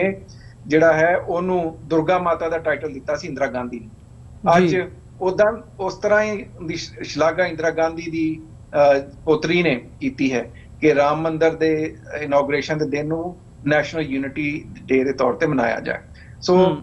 ਜਿਹੜਾ ਹੈ ਉਹਨੂੰ ਦੁਰਗਾ ਮਾਤਾ ਦਾ ਟਾਈਟਲ ਦਿੱਤਾ ਸੀ ਇੰਦਰਾ ਗਾਂਧੀ ਨੂੰ। ਅੱਜ ਉਦਾਂ ਉਸ ਤਰ੍ਹਾਂ ਹੀ ਦੀ ਸ਼ਲਾਘਾ ਇੰਦਰਾ ਗਾਂਧੀ ਦੀ ਪੋਤਰੀ ਨੇ ਕੀਤੀ ਹੈ ਕਿ ਰਾਮ ਮੰਦਿਰ ਦੇ ਇਨੋਗ੍ਰੇਸ਼ਨ ਦੇ ਦਿਨ ਨੂੰ ਨੈਸ਼ਨਲ ਯੂਨਿਟੀ ਡੇ ਦੇ ਤੌਰ ਤੇ ਮਨਾਇਆ ਜਾਏ। ਸੋ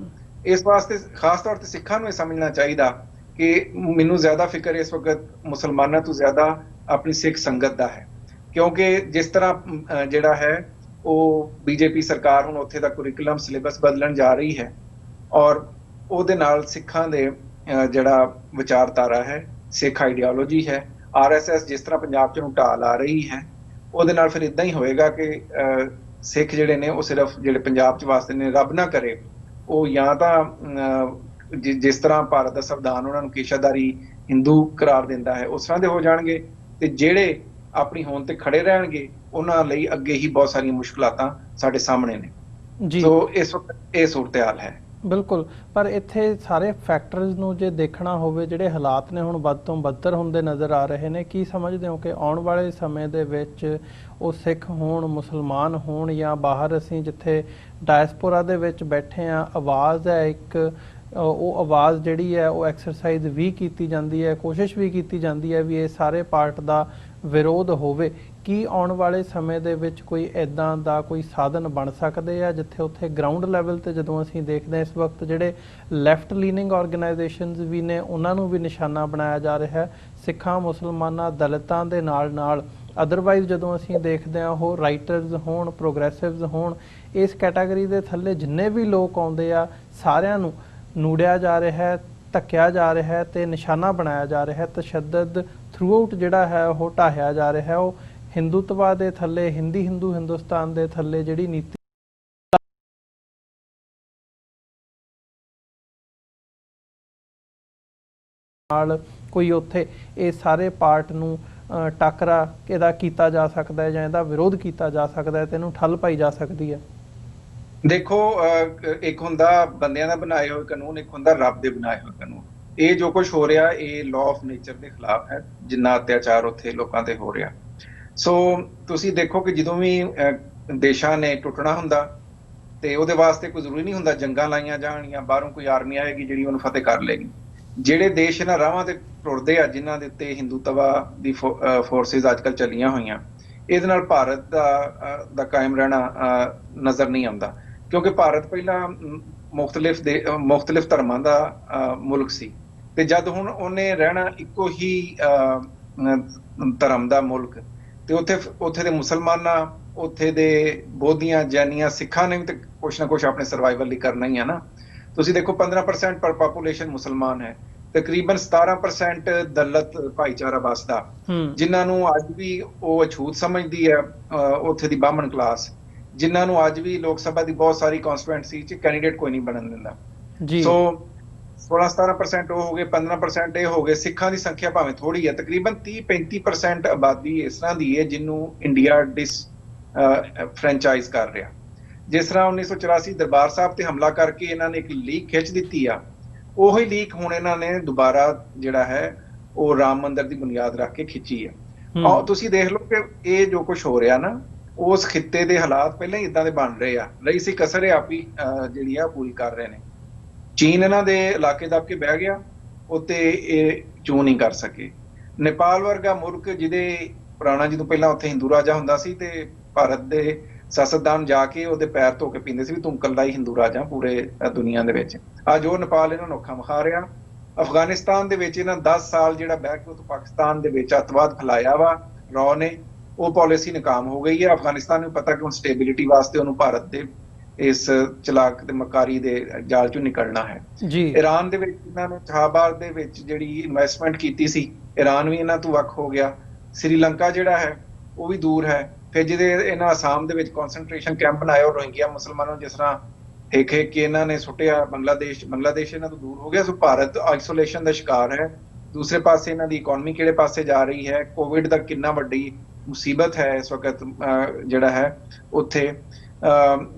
ਇਸ ਵਾਸਤੇ ਖਾਸ ਤੌਰ ਤੇ ਸਿੱਖਾਂ ਨੂੰ ਇਹ ਸਮਝਣਾ ਚਾਹੀਦਾ ਕਿ ਮੈਨੂੰ ਜ਼ਿਆਦਾ ਫਿਕਰ ਇਸ ਵਕਤ ਮੁਸਲਮਾਨਾਂ ਤੋਂ ਜ਼ਿਆਦਾ ਆਪਣੀ ਸਿੱਖ ਸੰਗਤ ਦਾ ਹੈ, ਕਿਉਂਕਿ ਜਿਸ ਤਰ੍ਹਾਂ ਜਿਹੜਾ ਹੈ ਉਹ ਬੀਜੇਪੀ ਸਰਕਾਰ ਹੁਣ ਉੱਥੇ ਦਾ ਕੁਰਿਕੂਲਮ ਸਿਲੇਬਸ ਬਦਲਣ ਜਾ ਰਹੀ ਹੈ, ਔਰ ਉਹਦੇ ਨਾਲ ਸਿੱਖਾਂ ਦੇ ਜਿਹੜਾ ਵਿਚਾਰਧਾਰਾ ਹੈ, ਸਿੱਖ ਆਈਡੀਓਲੋਜੀ ਹੈ, RSS ਜਿਸ ਤਰ੍ਹਾਂ ਪੰਜਾਬ 'ਚ ਨੂੰ ਢਾਲ ਆ ਰਹੀ ਹੈ, ਉਹਦੇ ਨਾਲ ਫਿਰ ਇਦਾਂ ਹੀ ਹੋਏਗਾ ਕਿ ਸਿੱਖ ਜਿਹੜੇ ਨੇ ਉਹ ਸਿਰਫ ਜਿਹੜੇ ਪੰਜਾਬ 'ਚ ਵਾਸਤੇ ਨੇ, ਰੱਬ ਨਾ ਕਰੇ ਉਹ ਜਾਂ ਤਾਂ ਜਿਸ ਤਰ੍ਹਾਂ ਭਾਰਤ ਦਾ ਸੰਵਿਧਾਨ ਉਹਨਾਂ ਨੂੰ ਪੇਸ਼ਾਦਾਰੀ ਹਿੰਦੂ ਕਰਾਰ ਦਿੰਦਾ ਹੈ ਉਸ ਤਰ੍ਹਾਂ ਦੇ ਹੋ ਜਾਣਗੇ, ਤੇ ਜਿਹੜੇ ਆਪਣੀ ਹੋਂਦ ਤੇ ਖੜੇ ਰਹਿਣਗੇ ਉਹਨਾਂ ਲਈ ਅੱਗੇ ਹੀ ਬਹੁਤ ਸਾਰੀਆਂ ਮੁਸ਼ਕਲਾਤਾਂ ਸਾਡੇ ਸਾਹਮਣੇ ਨੇ। ਸੋ ਇਸ ਵਕਤ ਇਹ ਸੂਰਤ-ਏ-ਹਾਲ ਹੈ। ਬਿਲਕੁਲ, ਪਰ ਇੱਥੇ ਸਾਰੇ ਫੈਕਟਰਸ ਨੂੰ ਜੇ ਦੇਖਣਾ ਹੋਵੇ, ਜਿਹੜੇ ਹਾਲਾਤ ਨੇ ਹੁਣ ਵੱਧ ਤੋਂ ਬੱਤਰ ਹੁੰਦੇ ਨਜ਼ਰ ਆ ਰਹੇ ਨੇ, ਕੀ ਸਮਝਦੇ ਹੋ ਕਿ ਆਉਣ ਵਾਲੇ ਸਮੇਂ ਦੇ ਵਿੱਚ ਉਹ ਸਿੱਖ ਹੋਣ, ਮੁਸਲਮਾਨ ਹੋਣ ਜਾਂ ਬਾਹਰ ਅਸੀਂ ਜਿੱਥੇ ਡਾਇਸਪੋਰਾ ਦੇ ਵਿੱਚ ਬੈਠੇ ਆ, ਆਵਾਜ਼ ਹੈ ਇੱਕ ਉਹ ਆਵਾਜ਼ ਜਿਹੜੀ ਹੈ ਉਹ ਐਕਸਰਸਾਈਜ਼ ਵੀ ਕੀਤੀ ਜਾਂਦੀ ਹੈ, ਕੋਸ਼ਿਸ਼ ਵੀ ਕੀਤੀ ਜਾਂਦੀ ਹੈ ਵੀ ਇਹ ਸਾਰੇ ਪਾਰਟ ਦਾ ਵਿਰੋਧ ਹੋਵੇ। ਕੀ ਆਉਣ ਵਾਲੇ ਸਮੇਂ ਦੇ ਵਿੱਚ ਕੋਈ ਇੱਦਾਂ ਦਾ ਕੋਈ ਸਾਧਨ ਬਣ ਸਕਦੇ ਆ ਜਿੱਥੇ ਉੱਥੇ ਗਰਾਊਂਡ ਲੈਵਲ ਤੇ ਜਦੋਂ ਅਸੀਂ ਦੇਖਦੇ ਹਾਂ ਇਸ ਵਕਤ ਜਿਹੜੇ ਲੈਫਟ ਲੀਨਿੰਗ ਆਰਗੇਨਾਈਜੇਸ਼ਨਸ ਵੀ ਨੇ ਉਹਨਾਂ ਨੂੰ ਵੀ ਨਿਸ਼ਾਨਾ ਬਣਾਇਆ ਜਾ ਰਿਹਾ ਹੈ, ਸਿੱਖਾਂ, ਮੁਸਲਮਾਨਾਂ, ਦਲਿਤਾਂ ਦੇ ਨਾਲ ਅਦਰਵਾਈਜ਼ ਜਦੋਂ ਅਸੀਂ ਦੇਖਦੇ ਹਾਂ ਉਹ ਰਾਈਟਰਸ ਹੋਣ, ਪ੍ਰੋਗਰੈਸਿਵਸ ਹੋਣ, ਇਸ ਕੈਟਾਗਰੀ ਦੇ ਥੱਲੇ ਜਿੰਨੇ ਵੀ ਲੋਕ ਆਉਂਦੇ ਆ ਸਾਰਿਆਂ ਨੂੰ ਨੂੜਿਆ ਜਾ ਰਿਹਾ ਹੈ, ਧੱਕਿਆ ਜਾ ਰਿਹਾ ਹੈ ਤੇ ਨਿਸ਼ਾਨਾ ਬਣਾਇਆ ਜਾ ਰਿਹਾ ਹੈ। ਤਸ਼ੱਦਦ ਥਰੂ ਆਊਟ ਜਿਹੜਾ ਹੈ ਉਹ ਢਾਹਿਆ ਜਾ ਰਿਹਾ ਹੈ। ਉਹ ਹਿੰਦੂਤਵਾ ਦੇ ਥੱਲੇ, ਹਿੰਦੂ ਹਿੰਦੁਸਤਾਨ ਦੇ ਥੱਲੇ ਜਿਹੜੀ ਨੀਤੀ ਨਾਲ ਕੋਈ ਉੱਥੇ ਇਹ ਸਾਰੇ ਪਾਰਟ ਨੂੰ ਟਾਕਰਾ ਇਹਦਾ ਕੀਤਾ ਜਾ ਸਕਦਾ ਹੈ ਜਾਂ ਇਹਦਾ ਵਿਰੋਧ ਕੀਤਾ ਜਾ ਸਕਦਾ ਹੈ ਤੇ ਇਹਨੂੰ ਠੱਲ ਪਾਈ ਜਾ ਸਕਦੀ ਹੈ। ਦੇਖੋ, ਇੱਕ ਹੁੰਦਾ ਬੰਦਿਆਂ ਦਾ ਬਣਾਏ ਹੋਏ ਕਾਨੂੰਨ, ਇੱਕ ਹੁੰਦਾ ਰੱਬ ਦੇ ਬਣਾਏ ਹੋਏ ਕਾਨੂੰਨ। ਇਹ ਜੋ ਕੁਝ ਹੋ ਰਿਹਾ ਇਹ ਲਾਅ ਆਫ ਨੇਚਰ ਦੇ ਖਿਲਾਫ ਹੈ, ਜਿੰਨਾ ਅਤਿਆਚਾਰ ਉੱਥੇ ਲੋਕਾਂ ਤੇ ਹੋ ਰਿਹਾ। ਸੋ ਤੁਸੀਂ ਦੇਖੋ ਕਿ ਜਦੋਂ ਵੀ ਦੇਸ਼ਾਂ ਨੇ ਟੁੱਟਣਾ ਹੁੰਦਾ ਤੇ ਉਹਦੇ ਵਾਸਤੇ ਕੋਈ ਜ਼ਰੂਰੀ ਨਹੀਂ ਹੁੰਦਾ ਜੰਗਾਂ ਲਾਈਆਂ ਜਾਣ ਜਾਂ ਬਾਹਰੋਂ ਕੋਈ ਆਰਮੀ ਆਏਗੀ ਜਿਹੜੀ ਉਹਨੂੰ ਫਤਿਹ ਕਰ ਲਏਗੀ। ਜਿਹੜੇ ਦੇਸ਼ ਇਹਨਾਂ ਰਾਹਾਂ ਤੇ ਟੁੱਟਦੇ ਆ, ਜਿਨ੍ਹਾਂ ਦੇ ਉੱਤੇ ਹਿੰਦੂਤਵਾ ਦੀ ਫੋਰਸਿਸ ਅੱਜ ਕੱਲ੍ਹ ਚੱਲੀਆਂ ਹੋਈਆਂ, ਇਹਦੇ ਨਾਲ ਭਾਰਤ ਦਾ ਕਾਇਮ ਰਹਿਣਾ ਨਜ਼ਰ ਨਹੀਂ ਆਉਂਦਾ, ਕਿਉਂਕਿ ਭਾਰਤ ਪਹਿਲਾਂ ਮੁਖਤਲਿਫ ਧਰਮਾਂ ਦਾ ਮੁਲਕ ਸੀ ਤੇ ਜਦ ਹੁਣ ਉਹਨੇ ਰਹਿਣਾ ਇੱਕੋ ਹੀ ਧਰਮ ਦਾ ਮੁਲਕ ਤੇ ਉੱਥੇ ਦੇ ਮੁਸਲਮਾਨਾਂ, ਉੱਥੇ ਦੇ ਬੋਧੀਆਂ, ਜੈਨੀਆਂ, ਸਿੱਖਾਂ ਨੇ ਵੀ ਤੇ ਕੁਛ ਨਾ ਕੁਛ ਆਪਣੇ ਸਰਵਾਈਵਲ ਲਈ ਕਰਨਾ ਹੀ ਆ ਨਾ। ਤੁਸੀਂ ਦੇਖੋ 15% ਪਰ ਪਾਪੂਲੇਸ਼ਨ ਮੁਸਲਮਾਨ ਹੈ, ਤਕਰੀਬਨ 17% ਦਲਿਤ ਭਾਈਚਾਰਾ ਵੱਸਦਾ, ਜਿਨ੍ਹਾਂ ਨੂੰ ਅੱਜ ਵੀ ਉਹ ਅਛੂਤ ਸਮਝਦੀ ਹੈ ਉੱਥੇ ਦੀ ਬਾਹਮਣ ਕਲਾਸ, ਜਿਨ੍ਹਾਂ ਨੂੰ ਅੱਜ ਵੀ ਲੋਕ ਸਭਾ ਦੀ ਬਹੁਤ ਸਾਰੀ ਕਨਸਟੀਟੂਐਂਸੀ 'ਚ ਕੈਂਡੀਡੇਟ ਕੋਈ ਨਹੀਂ ਬਣਨ ਦਿੰਦਾ। ਸੋ 16-17% ਉਹ ਹੋ ਗਏ, 15% ਇਹ ਹੋ ਗਏ। ਸਿੱਖਾਂ ਦੀ ਸੰਖਿਆ ਭਾਵੇਂ ਥੋੜੀ ਹੈ, ਤਕਰੀਬਨ 30-35% ਆਬਾਦੀ ਇਸ ਤਰ੍ਹਾਂ ਦੀ ਹੈ ਜਿਹਨੂੰ ਇੰਡੀਆ ਫਰੈਂਚਾਈਜ਼ ਕਰ ਰਿਹਾ। ਜਿਸ ਤਰ੍ਹਾਂ 1984 ਦਰਬਾਰ ਸਾਹਿਬ ਤੇ ਹਮਲਾ ਕਰਕੇ ਇਹਨਾਂ ਨੇ ਇੱਕ ਲੀਕ ਖਿੱਚ ਦਿੱਤੀ ਆ, ਉਹੀ ਲੀਕ ਹੁਣ ਇਹਨਾਂ ਨੇ ਦੁਬਾਰਾ ਜਿਹੜਾ ਹੈ ਉਹ ਰਾਮ ਮੰਦਿਰ ਦੀ ਬੁਨਿਆਦ ਰੱਖ ਕੇ ਖਿੱਚੀ ਹੈ। ਤੁਸੀਂ ਦੇਖ ਲਓ ਕਿ ਇਹ ਜੋ ਕੁਝ ਹੋ ਰਿਹਾ ਨਾ, ਉਸ ਖਿੱਤੇ ਦੇ ਹਾਲਾਤ ਪਹਿਲਾਂ ਹੀ ਇਦਾਂ ਦੇ ਬਣ ਰਹੇ ਆ। ਰਹੀ ਸੀ ਕਸਰ ਇਹ ਆਪ ਹੀ ਜਿਹੜੀ ਆ ਪੂਰੀ ਕਰ ਰਹੇ ਨੇ। ਚੀਨ ਇਹਨਾਂ ਦੇ ਇਲਾਕੇ ਦੱਬ ਕੇ ਬਹਿ ਗਿਆ, ਉੱਤੇ ਇਹ ਚੋਣ ਨਹੀਂ ਕਰ ਸਕੇ। ਨੇਪਾਲ ਵਰਗਾ ਮੁਲਕ ਜਿਹਦੇ ਪੁਰਾਣਾ, ਜਦੋਂ ਪਹਿਲਾਂ ਉੱਥੇ ਹਿੰਦੂ ਰਾਜਾ ਹੁੰਦਾ ਸੀ ਤੇ ਭਾਰਤ ਦੇ ਸਿਆਸਤਦਾਨ ਜਾ ਕੇ ਉਹਦੇ ਪੈਰ ਧੋ ਕੇ ਪੀਂਦੇ ਸੀ ਵੀ ਤੂੰ ਇਕੱਲਾ ਹੀ ਹਿੰਦੂ ਰਾਜਾ ਪੂਰੇ ਦੁਨੀਆ ਦੇ ਵਿੱਚ। ਅੱਜ ਉਹ ਨੇਪਾਲ ਇਹਨਾਂ ਨੂੰ ਔਖਾ ਵਿਖਾ ਰਿਹਾ। ਅਫਗਾਨਿਸਤਾਨ ਦੇ ਵਿੱਚ ਇਹਨਾਂ 10 ਸਾਲ ਜਿਹੜਾ ਬਹਿ ਕੇ ਉੱਥੇ ਪਾਕਿਸਤਾਨ ਦੇ ਵਿੱਚ ਅੱਤਵਾਦ ਫੈਲਾਇਆ ਵਾ ਰੌ ਨੇ, ਉਹ ਪਾਲਿਸੀ ਨਾਕਾਮ ਹੋ ਗਈ ਹੈ। ਅਫਗਾਨਿਸਤਾਨ ਨੂੰ ਪਤਾ ਕਿ ਹੁਣ ਸਟੇਬਿਲਿਟੀ ਵਾਸਤੇ ਉਹਨੂੰ ਭਾਰਤ ਦੇ ਇਸ ਚਲਾਕ ਤੇ ਮਕਾਰੀ ਦੇ ਜਾਲ ਚੋਂ ਨਿਕਲਣਾ ਹੈ। ਈਰਾਨ ਦੇ ਵਿੱਚ ਇਹਨਾਂ ਨੇ ਸ਼ਾਹਬਾਜ਼ ਦੇ ਵਿੱਚ ਜਿਹੜੀ ਇਨਵੈਸਟਮੈਂਟ ਕੀਤੀ ਸੀ, ਈਰਾਨ ਵੀ ਇਹਨਾਂ ਤੋਂ ਵੱਖ ਹੋ ਗਿਆ। ਸ੍ਰੀਲੰਕਾ ਜਿਹੜਾ ਹੈ ਉਹ ਵੀ ਦੂਰ ਹੈ। ਫਿਰ ਜਿਹਦੇ ਇਹਨਾਂ ਅਸਾਮ ਦੇ ਵਿੱਚ ਕਨਸੈਂਟਰੇਸ਼ਨ ਕੈਂਪ ਬਣਾਏ ਉਹ ਰੋਹਿੰਗਿਆ ਮੁਸਲਮਾਨਾਂ ਨੂੰ ਜਿਸ ਤਰ੍ਹਾਂ ਹੇਕ ਕੇ ਇਹਨਾਂ ਨੇ ਸੁੱਟਿਆ, ਬੰਗਲਾਦੇਸ਼ ਇਹਨਾਂ ਤੋਂ ਦੂਰ ਹੋ ਗਿਆ। ਸੋ ਭਾਰਤ ਆਈਸੋਲੇਸ਼ਨ ਦਾ ਸ਼ਿਕਾਰ ਹੈ। ਦੂਸਰੇ ਪਾਸੇ ਇਹਨਾਂ ਦੀ ਇਕਨੋਮੀ ਕਿਹੜੇ ਪਾਸੇ ਜਾ ਰਹੀ ਹੈ, ਕੋਵਿਡ ਦਾ ਕਿੰਨਾ ਵੱਡੀ ਮੁਸੀਬਤ ਹੈ ਇਸ ਵਕਤ ਜਿਹੜਾ ਹੈ ਉੱਥੇ।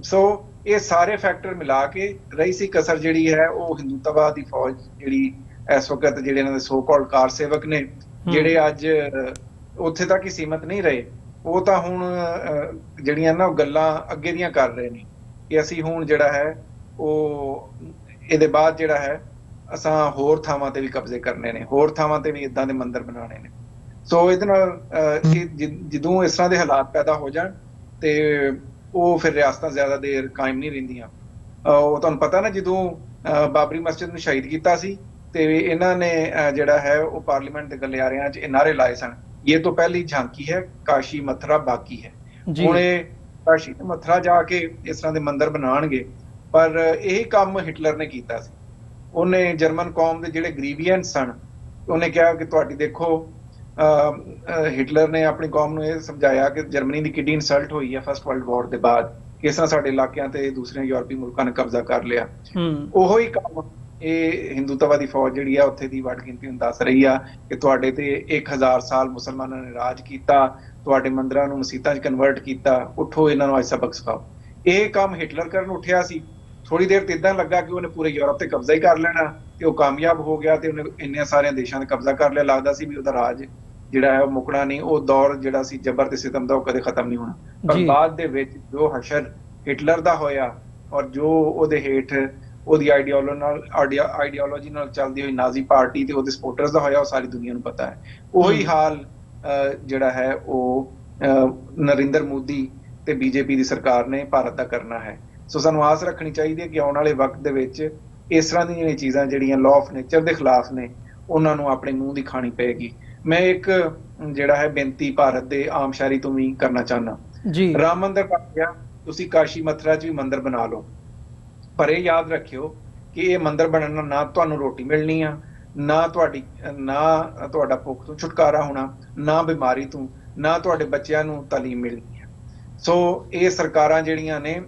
ਸੋ ਇਹ ਸਾਰੇ ਫੈਕਟਰ ਮਿਲਾ ਕੇ ਰਹੀ ਸੀ ਕਸਰ ਜਿਹੜੀ ਹੈ ਉਹ ਹਿੰਦੂਤਵਾ ਦੀ ਫੌਜ ਜਿਹੜੀ ਇਸ ਵਕਤ ਜਿਹੜੇ ਇਹਨਾਂ ਦੇ ਸੋ ਕਾਲਡ ਕਾਰ ਸੇਵਕ ਨੇ, ਜਿਹੜੇ ਅੱਜ ਉੱਥੇ ਤੱਕ ਹੀ ਸੀਮਤ ਨਹੀਂ ਰਹੇ, ਉਹ ਤਾਂ ਹੁਣ ਜਿਹੜੀਆਂ ਨਾ ਗੱਲਾਂ ਅੱਗੇ ਦੀਆਂ ਕਰ ਰਹੇ ਨੇ ਕਿ ਅਸੀਂ ਹੁਣ ਜਿਹੜਾ ਹੈ ਉਹ ਇਹਦੇ ਬਾਅਦ ਜਿਹੜਾ ਹੈ ਅਸਾਂ ਹੋਰ ਥਾਵਾਂ ਤੇ ਵੀ ਕਬਜ਼ੇ ਕਰਨੇ ਨੇ, ਹੋਰ ਥਾਵਾਂ ਤੇ ਵੀ ਇਦਾਂ ਦੇ ਮੰਦਿਰ ਬਣਾਉਣੇ ਨੇ। ਸੋ ਇਹਦੇ ਨਾਲ ਜਦੋਂ ਇਸ ਤਰ੍ਹਾਂ ਦੇ ਹਾਲਾਤ ਪੈਦਾ ਹੋ ਜਾਣ ਤੇ ਉਹ ਫਿਰ ਰਿਆਸਤਾਂ ਜ਼ਿਆਦਾ ਦੇਰ ਕਾਇਮ ਨਹੀਂ ਰਹਿੰਦੀਆਂ। ਉਹ ਤੁਹਾਨੂੰ ਪਤਾ ਨਾ, ਜਦੋਂ ਬਾਬਰੀ ਮਸਜਿਦ ਨੂੰ ਸ਼ਹੀਦ ਕੀਤਾ ਸੀ ਤੇ ਇਹਨਾਂ ਨੇ ਜਿਹੜਾ ਹੈ ਉਹ ਪਾਰਲੀਮੈਂਟ ਦੇ ਗਲਿਆਰਿਆਂ 'ਚ ਇਹ ਨਾਅਰੇ ਲਾਏ ਸਨ, ਇਹ ਤੋਂ ਪਹਿਲੀ ਝਾਂਕੀ ਹੈ, ਕਾਸ਼ੀ ਮਥੁਰਾ ਬਾਕੀ ਹੈ। ਹੁਣ ਇਹ ਕਾਸ਼ੀ ਤੇ ਮਥੁਰਾ ਜਾ ਕੇ ਇਸ ਤਰ੍ਹਾਂ ਦੇ ਮੰਦਿਰ ਬਣਾਉਣਗੇ, ਪਰ ਇਹ ਕੰਮ ਹਿਟਲਰ ਨੇ ਕੀਤਾ ਸੀ। ਉਹਨੇ ਜਰਮਨ ਕੌਮ ਦੇ ਜਿਹੜੇ ਗਰੀਬੀਅਨਸ ਸਨ, ਉਹਨੇ ਕਿਹਾ ਕਿ ਤੁਹਾਡੀ ਦੇਖੋ, ਹਿਟਲਰ ਨੇ ਆਪਣੀ ਕੌਮ ਨੂੰ ਇਹ ਸਮਝਾਇਆ ਕਿ ਜਰਮਨੀ ਦੀ ਕਿੱਡੀ ਇਨਸਲਟ ਹੋਈ ਹੈ ਫਸਟ ਵਰਲਡ ਵਾਰ ਦੇ ਬਾਅਦ, ਕਿਸ ਤਰ੍ਹਾਂ ਸਾਡੇ ਇਲਾਕਿਆਂ ਤੇ ਦੂਸਰੇ ਯੂਰਪੀ ਮੁਲਕਾਂ ਨੇ ਕਬਜ਼ਾ ਕਰ ਲਿਆ। ਉਹੋ ਹੀ ਕੰਮ ਇਹ ਹਿੰਦੂਤਵਾ ਦੀ ਫੌਜ ਜਿਹੜੀ ਆ ਉੱਥੇ ਦੀ ਵੱਡ ਗਿਣਤੀ ਨੂੰ ਦੱਸ ਰਹੀ ਆ ਕਿ ਤੁਹਾਡੇ ਤੇ 1000 ਸਾਲ ਮੁਸਲਮਾਨਾਂ ਨੇ ਰਾਜ ਕੀਤਾ, ਤੁਹਾਡੇ ਮੰਦਿਰਾਂ ਨੂੰ ਮਸੀਤਾਂ 'ਚ ਕਨਵਰਟ ਕੀਤਾ, ਉੱਠੋ ਇਹਨਾਂ ਨੂੰ ਅੱਜ ਸਬਕ ਸਿਖਾਓ। ਇਹ ਕੰਮ ਹਿਟਲਰ ਕਰਨ ਉੱਠਿਆ ਸੀ। ਥੋੜੀ ਦੇਰ ਤੇ ਇਦਾਂ ਲੱਗਾ ਕਿ ਉਹਨੇ ਪੂਰੇ ਯੂਰਪ ਤੇ ਕਬਜ਼ਾ ਹੀ ਕਰ ਲੈਣਾ ਤੇ ਉਹ ਕਾਮਯਾਬ ਹੋ ਗਿਆ ਤੇ ਉਹਨੇ ਇੰਨੇ ਸਾਰਿਆਂ ਦੇਸ਼ਾਂ ਤੇ ਕਬਜ਼ਾ ਕਰ ਲਿਆ। ਲੱਗਦਾ ਸੀ ਵੀ ਉਹਦਾ ਰਾਜ ਜਿਹੜਾ ਹੈ ਉਹ ਮੁੱਕਣਾ ਨਹੀਂ, ਉਹ ਦੌਰ ਜਿਹੜਾ ਸੀ ਜ਼ਬਰ ਤੇ ਸਿਤਮ ਦਾ ਉਹ ਕਦੇ ਖਤਮ ਨਹੀਂ ਹੋਣਾ। ਪਰ ਬਾਅਦ ਦੇ ਵਿੱਚ ਜੋ ਹਸ਼ਰ ਹਿਟਲਰ ਦਾ ਹੋਇਆ ਔਰ ਜੋ ਉਹਦੇ ਹੇਠ ਉਹਦੀ ਆਈਡੀਓਲੋਜੀ ਨਾਲ ਚੱਲਦੀ ਹੋਈ ਨਾਜ਼ੀ ਪਾਰਟੀ ਤੇ ਉਹਦੇ ਸਪੋਰਟਰਸ ਦਾ ਹੋਇਆ, ਉਹ ਸਾਰੀ ਦੁਨੀਆ ਨੂੰ ਪਤਾ ਹੈ। ਉਹੀ ਹਾਲ ਜਿਹੜਾ ਹੈ ਉਹ ਨਰਿੰਦਰ ਮੋਦੀ ਤੇ ਬੀਜੇਪੀ ਦੀ ਸਰਕਾਰ ਨੇ ਭਾਰਤ ਦਾ ਕਰਨਾ ਹੈ। ਸੋ ਸਾਨੂੰ ਆਸ ਰੱਖਣੀ ਚਾਹੀਦੀ ਹੈ ਕਿ ਆਉਣ ਵਾਲੇ ਵਕਤ ਦੇ ਵਿੱਚ ਇਸ ਤਰ੍ਹਾਂ ਦੀਆਂ ਜਿਹੜੀਆਂ ਚੀਜ਼ਾਂ ਜਿਹੜੀਆਂ ਲਾਅ ਆਫ ਨੇਚਰ ਦੇ ਖਿਲਾਫ ਨੇ, ਉਹਨਾਂ ਨੂੰ ਆਪਣੇ ਮੂੰਹ ਦੀ ਖਾਣੀ ਪਏਗੀ। ਮੈਂ ਇੱਕ ਜਿਹੜਾ ਹੈ ਬੇਨਤੀ ਭਾਰਤ ਦੇ ਆਮ ਸ਼ਹਿਰੀ ਤੋਂ ਵੀ ਕਰਨਾ ਚਾਹੁੰਦਾ ਜੀ। ਰਾਮ ਮੰਦਿਰ ਬਣ ਗਿਆ, ਤੁਸੀਂ ਕਾਸ਼ੀ ਮਥੁਰਾ 'ਚ ਵੀ ਮੰਦਿਰ ਬਣਾ ਲਓ, ਪਰ ਇਹ ਯਾਦ ਰੱਖਿਓ ਕਿ ਇਹ ਮੰਦਿਰ ਬਣਨ ਨਾਲ ਨਾ ਤੁਹਾਨੂੰ ਰੋਟੀ ਮਿਲਣੀ ਆ, ਨਾ ਤੁਹਾਡਾ ਭੁੱਖ ਤੋਂ ਛੁਟਕਾਰਾ ਹੋਣਾ, ਨਾ ਬਿਮਾਰੀ ਤੋਂ, ਨਾ ਤੁਹਾਡੇ ਬੱਚਿਆਂ ਨੂੰ ਤਾਲੀਮ ਮਿਲਣੀ ਹੈ। ਸੋ ਇਹ ਸਰਕਾਰਾਂ ਜਿਹੜੀਆਂ ਨੇ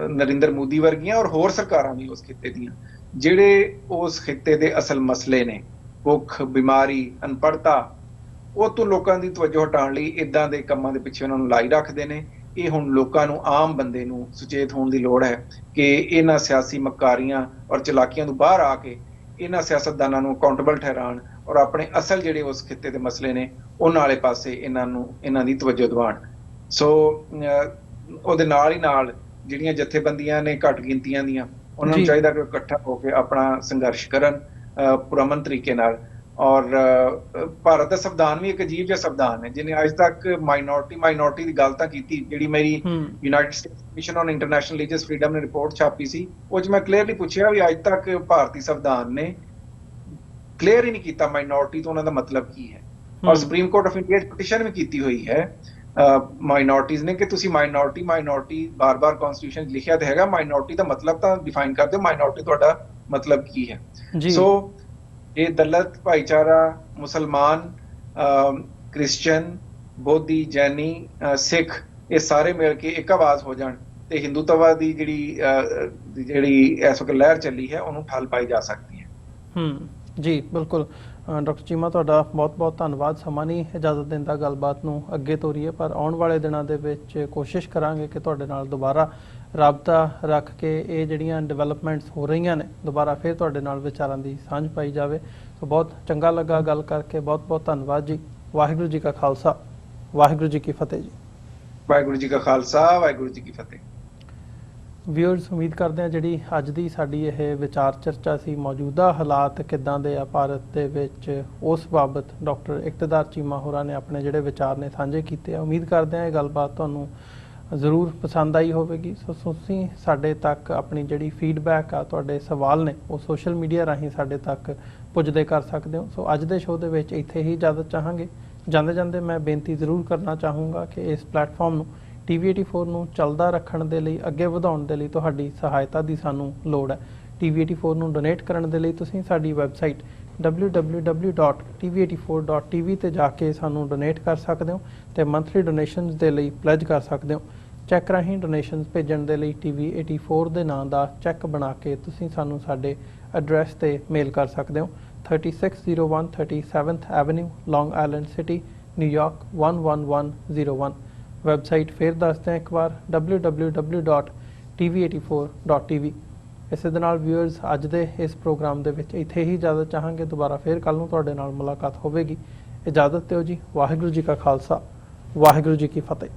ਨਰਿੰਦਰ ਮੋਦੀ ਵਰਗੀਆਂ ਔਰ ਹੋਰ ਸਰਕਾਰਾਂ ਵੀ ਉਸ ਖਿੱਤੇ ਦੀਆਂ, ਜਿਹੜੇ ਉਸ ਖਿੱਤੇ ਦੇ ਅਸਲ ਮਸਲੇ ਨੇ, ਭੁੱਖ, ਬਿਮਾਰੀ, ਅਨਪੜ੍ਹਤਾ, ਉਹ ਤੋਂ ਲੋਕਾਂ ਦੀ ਤਵੱਜੋ ਹਟਾਉਣ ਲਈ ਇਦਾਂ ਦੇ ਕੰਮਾਂ ਦੇ ਪਿੱਛੇ ਉਹਨਾਂ ਨੂੰ ਲਾਈ ਰੱਖਦੇ ਨੇ। ਇਹ ਹੁਣ ਲੋਕਾਂ ਨੂੰ, ਆਮ ਬੰਦੇ ਨੂੰ ਸੁਚੇਤ ਹੋਣ ਦੀ ਲੋੜ ਹੈ ਕਿ ਇਹਨਾਂ ਸਿਆਸੀ ਮੱਕਾਰੀਆਂ ਔਰ ਚਲਾਕੀਆਂ ਤੋਂ ਬਾਹਰ ਆ ਕੇ ਇਹਨਾਂ ਸਿਆਸਤਦਾਨਾਂ ਨੂੰ ਅਕਾਊਂਟੇਬਲ ਠਹਿਰਾਉਣ ਔਰ ਆਪਣੇ ਅਸਲ ਜਿਹੜੇ ਉਸ ਖਿੱਤੇ ਦੇ ਮਸਲੇ ਨੇ ਉਹਨਾਂ ਵਾਲੇ ਪਾਸੇ ਇਹਨਾਂ ਦੀ ਤਵੱਜੋ ਦਿਵਾਉਣ। ਸੋ ਉਹਦੇ ਨਾਲ ਹੀ ਨਾਲ ਜਿਹੜੀਆਂ ਜਥੇਬੰਦੀਆਂ ਨੇ ਘੱਟ ਗਿਣਤੀਆਂ ਦੀਆਂ, ਉਹਨਾਂ ਨੂੰ ਚਾਹੀਦਾ ਕਿ ਇਕੱਠਾ ਹੋ ਕੇ ਆਪਣਾ ਸੰਘਰਸ਼ ਕਰਨ ਪੁਰਅਮਨ ਤਰੀਕੇ ਨਾਲ। ਔਰ ਭਾਰਤ ਦਾ ਸੰਵਿਧਾਨ ਵੀ ਇੱਕ ਅਜੀਬ ਜਿਹਾ ਸੰਵਿਧਾਨ ਹੈ, ਜਿਹਨੇ ਅੱਜ ਤੱਕ ਮਾਈਨੋਰਟੀ ਦੀ ਗੱਲ ਤਾਂ ਕੀਤੀ। ਜਿਹੜੀ ਮੇਰੀ United States commission on international religious freedom ਨੇ ਰਿਪੋਰਟ ਛਾਪੀ ਸੀ, ਉਹ 'ਚ ਮੈਂ ਕਲੀਅਰਲੀ ਪੁੱਛਿਆ ਵੀ ਅੱਜ ਤੱਕ ਭਾਰਤੀ ਸੰਵਿਧਾਨ ਨੇ ਕਲੀਅਰ ਹੀ ਨਹੀਂ ਕੀਤਾ ਮਾਈਨੋਰਟੀ ਤੋਂ ਉਹਨਾਂ ਦਾ ਮਤਲਬ ਕੀ ਹੈ। ਔਰ ਸੁਪਰੀਮ ਕੋਰਟ ਆਫ ਇੰਡੀਆ 'ਚ ਪਟੀਸ਼ਨ ਵੀ ਕੀਤੀ ਹੋਈ ਹੈ ਮਾਈਨੋਰਟੀਜ਼ ਨੇ ਕਿ ਤੁਸੀਂ ਮਾਈਨੋਰਟੀ ਬਾਰ-ਬਾਰ ਕਨਸਟੀਟਿਊਸ਼ਨ 'ਚ ਲਿਖਿਆ ਤੇ ਹੈਗਾ, ਮਾਈਨੋਰਟੀ ਦਾ ਮਤਲਬ ਤਾਂ ਡਿਫਾਈਨ ਕਰ ਦਿਓ, ਮਾਈਨੋਰਟੀ ਤੁਹਾਡਾ ਮਤਲਬ ਕੀ ਹੈ। ਸੋ ਇਹ ਦਲਿਤ ਭਾਈਚਾਰਾ, ਮੁਸਲਮਾਨ, ਕ੍ਰਿਸਚਨ, ਬੋਧੀ, ਜੈਨੀ, ਸਿੱਖ, ਇਹ ਸਾਰੇ ਮਿਲ ਕੇ ਇੱਕ ਆਵਾਜ਼ ਹੋ ਜਾਣ ਤੇ ਹਿੰਦੂਤਵਾ ਦੀ ਜਿਹੜੀ ਇਸ ਵਕਤ ਲਹਿਰ ਚੱਲੀ ਹੈ ਉਹਨੂੰ ਠੱਲ ਪਾਈ ਜਾ ਸਕਦੀ ਹੈ। ਜੀ ਬਿਲਕੁਲ ਡਾਕਟਰ ਚੀਮਾ, ਤੁਹਾਡਾ ਬਹੁਤ-ਬਹੁਤ ਧੰਨਵਾਦ। ਸਮਾਂ ਨਹੀਂ ਇਜਾਜ਼ਤ ਦਿੰਦਾ ਗੱਲਬਾਤ ਨੂੰ ਅੱਗੇ ਤੋਰੀਏ, ਪਰ ਆਉਣ ਵਾਲੇ ਦਿਨਾਂ ਦੇ ਵਿੱਚ ਕੋਸ਼ਿਸ਼ ਕਰਾਂਗੇ ਕਿ ਤੁਹਾਡੇ ਨਾਲ ਦੁਬਾਰਾ ਰਾਬਤਾ ਰੱਖ ਕੇ ਇਹ ਜਿਹੜੀਆਂ ਡਿਵੈਲਪਮੈਂਟਸ ਹੋ ਰਹੀਆਂ ਨੇ ਦੁਬਾਰਾ ਫਿਰ ਤੁਹਾਡੇ ਨਾਲ ਵਿਚਾਰਾਂ ਦੀ ਸਾਂਝ ਪਾਈ ਜਾਵੇ। ਸੋ ਬਹੁਤ ਚੰਗਾ ਲੱਗਾ ਗੱਲ ਕਰਕੇ, ਬਹੁਤ-ਬਹੁਤ ਧੰਨਵਾਦ ਜੀ। ਵਾਹਿਗੁਰੂ ਜੀ ਕਾ ਖਾਲਸਾ, ਵਾਹਿਗੁਰੂ ਜੀ ਕੀ ਫਤਿਹ ਜੀ। ਵਾਹਿਗੁਰੂ ਜੀ ਕਾ ਖਾਲਸਾ, ਵਾਹਿਗੁਰੂ ਜੀ ਕੀ ਫਤਿਹ। ਵਿਊਅਰਸ, ਉਮੀਦ ਕਰਦੇ ਹਾਂ ਜਿਹੜੀ ਅੱਜ ਦੀ ਸਾਡੀ ਇਹ ਵਿਚਾਰ ਚਰਚਾ ਸੀ, ਮੌਜੂਦਾ ਹਾਲਾਤ ਕਿੱਦਾਂ ਦੇ ਆ ਭਾਰਤ ਦੇ ਵਿੱਚ, ਉਸ ਬਾਬਤ ਡਾਕਟਰ ਇਕਤਦਾਰ ਚੀਮਾ ਹੋਰਾਂ ਨੇ ਆਪਣੇ ਜਿਹੜੇ ਵਿਚਾਰ ਨੇ ਸਾਂਝੇ ਕੀਤੇ ਆ। ਉਮੀਦ ਕਰਦੇ ਹਾਂ ਇਹ ਗੱਲਬਾਤ ਤੁਹਾਨੂੰ ਜ਼ਰੂਰ ਪਸੰਦ ਆਈ ਹੋਵੇਗੀ। ਸੋ ਤੁਸੀਂ ਸਾਡੇ ਤੱਕ ਆਪਣੀ ਜਿਹੜੀ ਫੀਡਬੈਕ ਆ, ਤੁਹਾਡੇ ਸਵਾਲ ਨੇ, ਉਹ ਸੋਸ਼ਲ ਮੀਡੀਆ ਰਾਹੀਂ ਸਾਡੇ ਤੱਕ ਪੁੱਜਦੇ ਕਰ ਸਕਦੇ ਹੋ। ਸੋ ਅੱਜ ਦੇ ਸ਼ੋਅ ਦੇ ਵਿੱਚ ਇੱਥੇ ਹੀ ਇਜਾਜ਼ਤ ਚਾਹਾਂਗੇ। ਜਾਂਦੇ ਮੈਂ ਬੇਨਤੀ ਜ਼ਰੂਰ ਕਰਨਾ ਚਾਹੂੰਗਾ ਕਿ ਇਸ ਪਲੇਟਫਾਰਮ ਨੂੰ TV84 ਨੂੰ ਚੱਲਦਾ ਰੱਖਣ ਦੇ ਲਈ, ਅੱਗੇ ਵਧਾਉਣ ਦੇ ਲਈ ਤੁਹਾਡੀ ਸਹਾਇਤਾ ਦੀ ਸਾਨੂੰ ਲੋੜ ਹੈ। TV84 ਨੂੰ ਡੋਨੇਟ ਕਰਨ ਦੇ ਲਈ ਤੁਸੀਂ ਸਾਡੀ ਵੈਬਸਾਈਟ www.tv84.tv ਤੇ ਜਾ ਕੇ ਸਾਨੂੰ ਡੋਨੇਟ ਕਰ ਸਕਦੇ ਹੋ ਤੇ ਮੰਥਲੀ ਡੋਨੇਸ਼ਨਸ ਦੇ ਲਈ ਪਲੇਜ ਕਰ ਸਕਦੇ ਹੋ। ਚੈੱਕ ਰਾਹੀਂ ਡੋਨੇਸ਼ਨਸ ਭੇਜਣ ਦੇ ਲਈ TV84 ਦੇ ਨਾਂ ਦਾ ਚੈੱਕ ਬਣਾ ਕੇ ਤੁਸੀਂ ਸਾਨੂੰ ਸਾਡੇ ਐਡਰੈਸ ਤੇ ਮੇਲ ਕਰ ਸਕਦੇ ਹੋ। 3601 37th ਐਵਨਿਊ, ਲੌਂਗ ਆਈਲੈਂਡ ਸਿਟੀ, ਨਿਊਯਾਰਕ 11101। ਵੈਬਸਾਈਟ ਫਿਰ ਦੱਸਦੇ ਹਾਂ ਇੱਕ ਵਾਰ, www.tv84.tv। ਇਸੇ ਦੇ ਨਾਲ ਵਿਊਅਰਸ, ਅੱਜ ਦੇ ਇਸ ਪ੍ਰੋਗਰਾਮ ਦੇ ਵਿੱਚ ਇੱਥੇ ਹੀ ਇਜਾਜ਼ਤ ਚਾਹਾਂਗੇ। ਦੁਬਾਰਾ ਫਿਰ ਕੱਲ੍ਹ ਨੂੰ ਤੁਹਾਡੇ ਨਾਲ ਮੁਲਾਕਾਤ ਹੋਵੇਗੀ। ਇਜਾਜ਼ਤ ਦਿਓ ਜੀ। ਵਾਹਿਗੁਰੂ ਜੀ ਕਾ ਖਾਲਸਾ, ਵਾਹਿਗੁਰੂ ਜੀ ਕੀ ਫਤਿਹ।